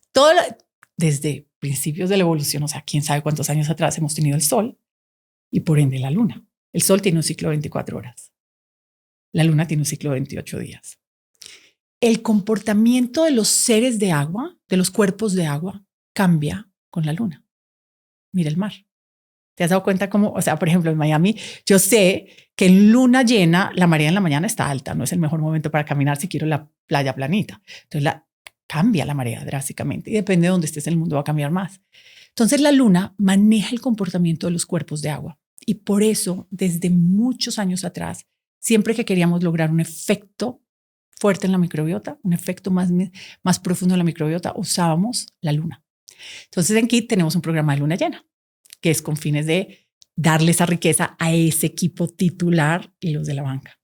desde principios de la evolución, o sea, quién sabe cuántos años atrás hemos tenido el sol y por ende la luna. El sol tiene un ciclo de 24 horas. La luna tiene un ciclo de 28 días. El comportamiento de los seres de agua, de los cuerpos de agua, cambia con la luna. Mira el mar. ¿Te has dado cuenta cómo, o sea, por ejemplo, en Miami, yo sé que en luna llena la marea en la mañana está alta, no es el mejor momento para caminar si quiero la playa planita. Entonces cambia la marea drásticamente y depende de dónde estés en el mundo va a cambiar más. Entonces la luna maneja el comportamiento de los cuerpos de agua y por eso desde muchos años atrás, siempre que queríamos lograr un efecto fuerte en la microbiota, un efecto más profundo en la microbiota, usábamos la luna. Entonces en KIT tenemos un programa de luna llena que es con fines de darle esa riqueza a ese equipo titular y los de la banca.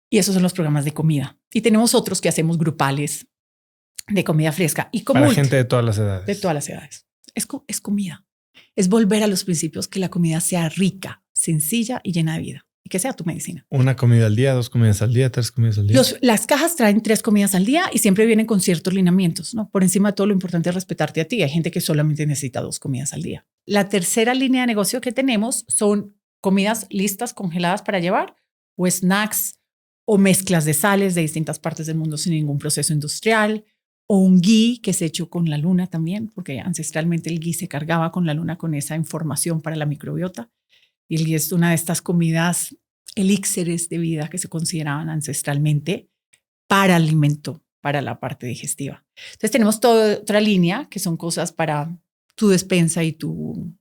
Y esos son los programas de comida. Y tenemos otros que hacemos grupales de comida fresca. Y como para gente de todas las edades. De todas las edades. Es comida. Es volver a los principios, que la comida sea rica, sencilla y llena de vida. Y que sea tu medicina. 1 comida al día, 2 comidas al día, 3 comidas al día. Las cajas traen 3 comidas al día y siempre vienen con ciertos lineamientos, ¿no? Por encima de todo, lo importante es respetarte a ti. Hay gente que solamente necesita 2 comidas al día. La tercera línea de negocio que tenemos son comidas listas, congeladas para llevar, o snacks, o mezclas de sales de distintas partes del mundo sin ningún proceso industrial, o un ghee que es hecho con la luna también, porque ancestralmente el ghee se cargaba con la luna con esa información para la microbiota. Y el ghee es una de estas comidas elixires de vida que se consideraban ancestralmente para alimento, para la parte digestiva. Entonces tenemos toda otra línea que son cosas para tu despensa y tu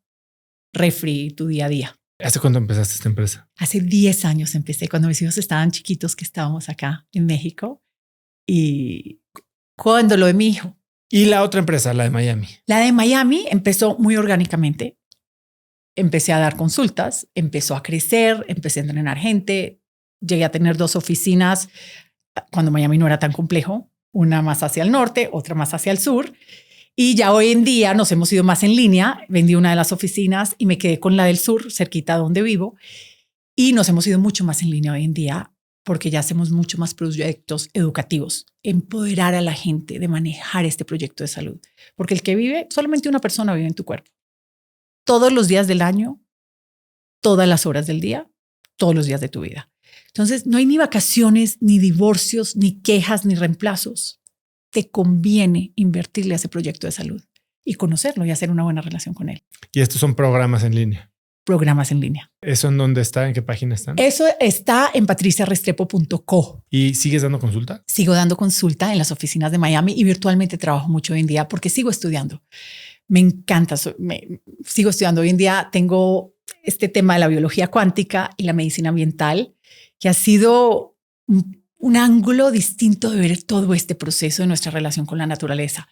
refri, tu día a día. ¿Hace cuánto empezaste esta empresa? Hace 10 años empecé, cuando mis hijos estaban chiquitos, que estábamos acá en México. Y cuando lo de mi hijo. ¿Y la otra empresa, la de Miami? La de Miami empezó muy orgánicamente. Empecé a dar consultas, empezó a crecer, empecé a entrenar gente. Llegué a tener 2 oficinas cuando Miami no era tan complejo. Una más hacia el norte, otra más hacia el sur. Y ya hoy en día nos hemos ido más en línea. Vendí una de las oficinas y me quedé con la del sur, cerquita de donde vivo. Y nos hemos ido mucho más en línea hoy en día porque ya hacemos mucho más proyectos educativos, empoderar a la gente de manejar este proyecto de salud, porque el que vive, solamente una persona vive en tu cuerpo. Todos los días del año, todas las horas del día, todos los días de tu vida. Entonces, no hay ni vacaciones, ni divorcios, ni quejas, ni reemplazos. Te conviene invertirle a ese proyecto de salud y conocerlo y hacer una buena relación con él. Y estos son programas en línea. Programas en línea. ¿Eso en dónde está? ¿En qué página están? Eso está en patriciarestrepo.co. ¿Y sigues dando consulta? Sigo dando consulta en las oficinas de Miami y virtualmente trabajo mucho hoy en día porque sigo estudiando. Me encanta, sigo estudiando. Hoy en día tengo este tema de la biología cuántica y la medicina ambiental, que ha sido un ángulo distinto de ver todo este proceso de nuestra relación con la naturaleza.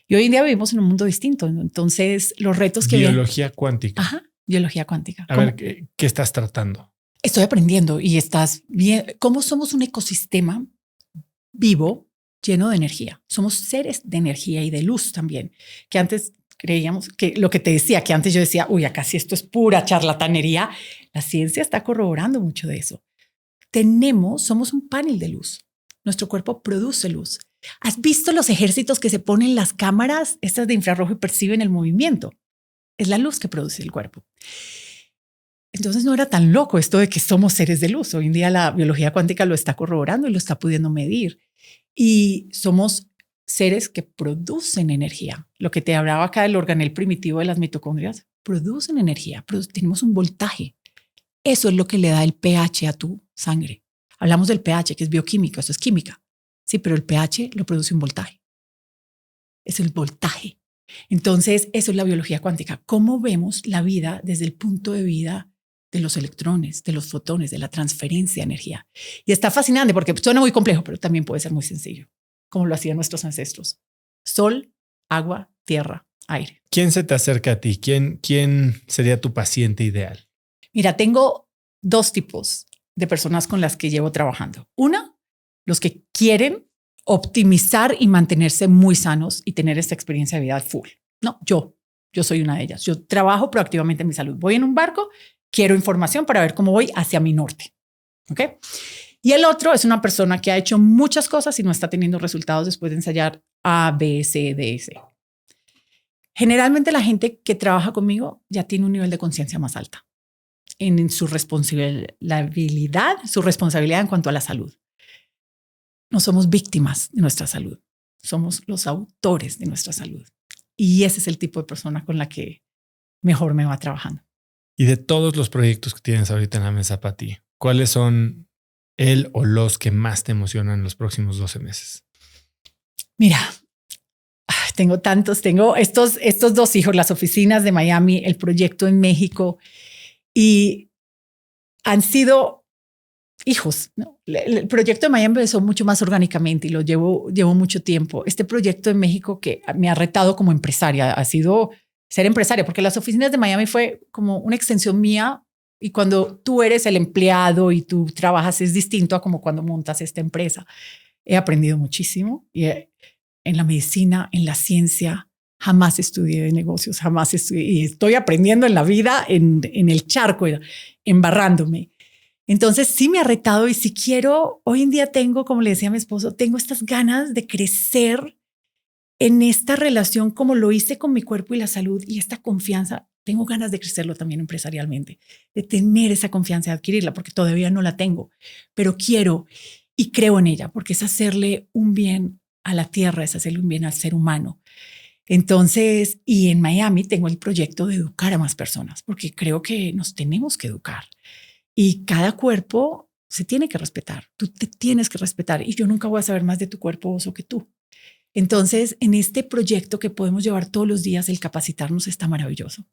Y hoy en día vivimos en un mundo distinto. Entonces, los retos que biología cuántica. Ajá, biología cuántica. A ver, ¿qué estás tratando? Estoy aprendiendo y estás bien. ¿Cómo somos un ecosistema vivo lleno de energía? Somos seres de energía y de luz también, que antes creíamos que lo que te decía, que antes yo decía, uy, acá sí esto es pura charlatanería. La ciencia está corroborando mucho de eso. Somos un panel de luz. Nuestro cuerpo produce luz. ¿Has visto los ejércitos que se ponen las cámaras, estas de infrarrojo, y perciben el movimiento? Es la luz que produce el cuerpo. Entonces no era tan loco esto de que somos seres de luz. Hoy en día la biología cuántica lo está corroborando y lo está pudiendo medir. Y somos seres que producen energía. Lo que te hablaba acá del organel primitivo de las mitocondrias, producen energía, tenemos un voltaje. Eso es lo que le da el pH a tu sangre. Hablamos del pH, que es bioquímico, eso es química. Sí, pero el pH lo produce un voltaje. Es el voltaje. Entonces, eso es la biología cuántica. ¿Cómo vemos la vida desde el punto de vista de los electrones, de los fotones, de la transferencia de energía? Y está fascinante porque suena muy complejo, pero también puede ser muy sencillo, como lo hacían nuestros ancestros. Sol, agua, tierra, aire. ¿Quién se te acerca a ti? ¿Quién sería tu paciente ideal? Mira, tengo dos tipos de personas con las que llevo trabajando. Una, los que quieren optimizar y mantenerse muy sanos y tener esta experiencia de vida full. No, yo soy una de ellas. Yo trabajo proactivamente en mi salud. Voy en un barco, quiero información para ver cómo voy hacia mi norte. ¿Ok? Y el otro es una persona que ha hecho muchas cosas y no está teniendo resultados después de ensayar A, B, C, D, C. Generalmente la gente que trabaja conmigo ya tiene un nivel de conciencia más alta en su responsabilidad en cuanto a la salud. No somos víctimas de nuestra salud, somos los autores de nuestra salud. Y ese es el tipo de persona con la que mejor me va trabajando. Y de todos los proyectos que tienes ahorita en la mesa para ti, ¿cuáles son el o los que más te emocionan en los próximos 12 meses? Mira, tengo tantos, tengo estos dos hijos, las oficinas de Miami, el proyecto en México, y han sido hijos, ¿no? El proyecto de Miami empezó mucho más orgánicamente y lo llevo mucho tiempo. Este proyecto en México que me ha retado como empresaria ha sido ser empresaria, porque las oficinas de Miami fue como una extensión mía, y cuando tú eres el empleado y tú trabajas es distinto a como cuando montas esta empresa. He aprendido muchísimo y en la medicina, en la ciencia. Jamás estudié de negocios, jamás estudié, y estoy aprendiendo en la vida, en el charco, embarrándome. Entonces sí me ha retado y si quiero, hoy en día tengo, como le decía a mi esposo, tengo estas ganas de crecer en esta relación como lo hice con mi cuerpo y la salud, y esta confianza. Tengo ganas de crecerlo también empresarialmente, de tener esa confianza, de adquirirla, porque todavía no la tengo, pero quiero y creo en ella, porque es hacerle un bien a la tierra, es hacerle un bien al ser humano. Entonces, y en Miami tengo el proyecto de educar a más personas, porque creo que nos tenemos que educar y cada cuerpo se tiene que respetar. Tú te tienes que respetar y yo nunca voy a saber más de tu cuerpo oso que tú. Entonces, en este proyecto que podemos llevar todos los días, el capacitarnos está maravilloso.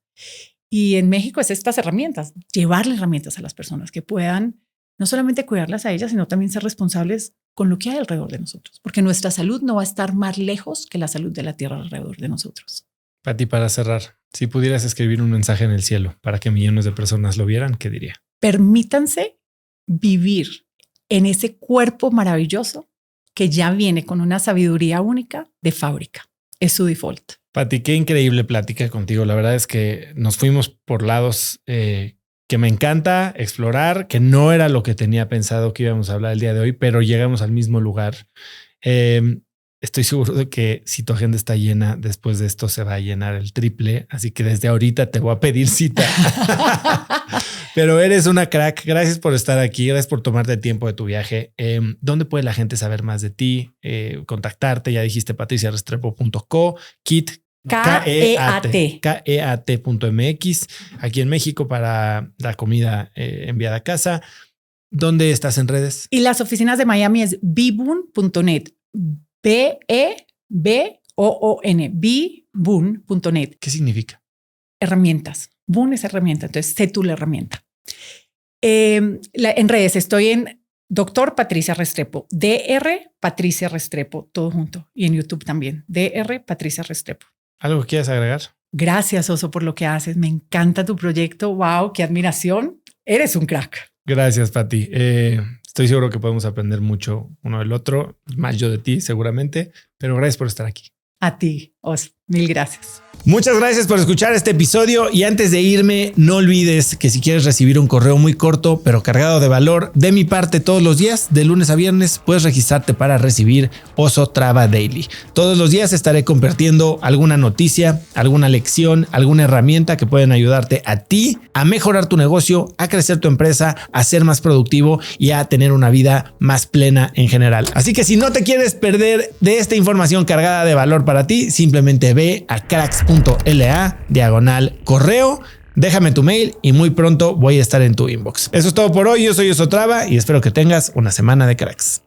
Y en México es estas herramientas, llevarle herramientas a las personas que puedan no solamente cuidarlas a ellas, sino también ser responsables con lo que hay alrededor de nosotros, porque nuestra salud no va a estar más lejos que la salud de la tierra alrededor de nosotros. Pati, para cerrar, si pudieras escribir un mensaje en el cielo para que millones de personas lo vieran, ¿qué diría? Permítanse vivir en ese cuerpo maravilloso que ya viene con una sabiduría única de fábrica. Es su default. Pati, qué increíble plática contigo. La verdad es que nos fuimos por lados que que me encanta explorar, que no era lo que tenía pensado que íbamos a hablar el día de hoy, pero llegamos al mismo lugar. Estoy seguro de que si tu agenda está llena, después de esto se va a llenar el triple. Así que desde ahorita te voy a pedir cita. Pero eres una crack. Gracias por estar aquí. Gracias por tomarte el tiempo de tu viaje. ¿Dónde puede la gente saber más de ti? Contactarte. Ya dijiste patriciarestrepo.co, Kit, KEAT.mx, aquí en México para la comida enviada a casa. ¿Dónde estás en redes? Y las oficinas de Miami es bboon.net. BEBOON, bboon.net. ¿Qué significa? Herramientas. Boon es herramienta, entonces sé tú la herramienta. En redes estoy en Dr. Patricia Restrepo, Dr. Patricia Restrepo, todo junto. Y en YouTube también, Dr. Patricia Restrepo. ¿Algo que quieras agregar? Gracias, Oso, por lo que haces. Me encanta tu proyecto. Wow, qué admiración. Eres un crack. Gracias, Pati. Estoy seguro que podemos aprender mucho uno del otro, más yo de ti seguramente, pero gracias por estar aquí. A ti, Oso. Mil gracias. Muchas gracias por escuchar este episodio y antes de irme, no olvides que si quieres recibir un correo muy corto pero cargado de valor de mi parte todos los días, de lunes a viernes, puedes registrarte para recibir Oso Traba Daily. Todos los días estaré compartiendo alguna noticia, alguna lección, alguna herramienta que pueden ayudarte a ti a mejorar tu negocio, a crecer tu empresa, a ser más productivo y a tener una vida más plena en general. Así que si no te quieres perder de esta información cargada de valor para ti, simplemente ve a cracks.la/correo, déjame tu mail y muy pronto voy a estar en tu inbox. Eso es todo por hoy. Yo soy Oso Traba y espero que tengas una semana de cracks.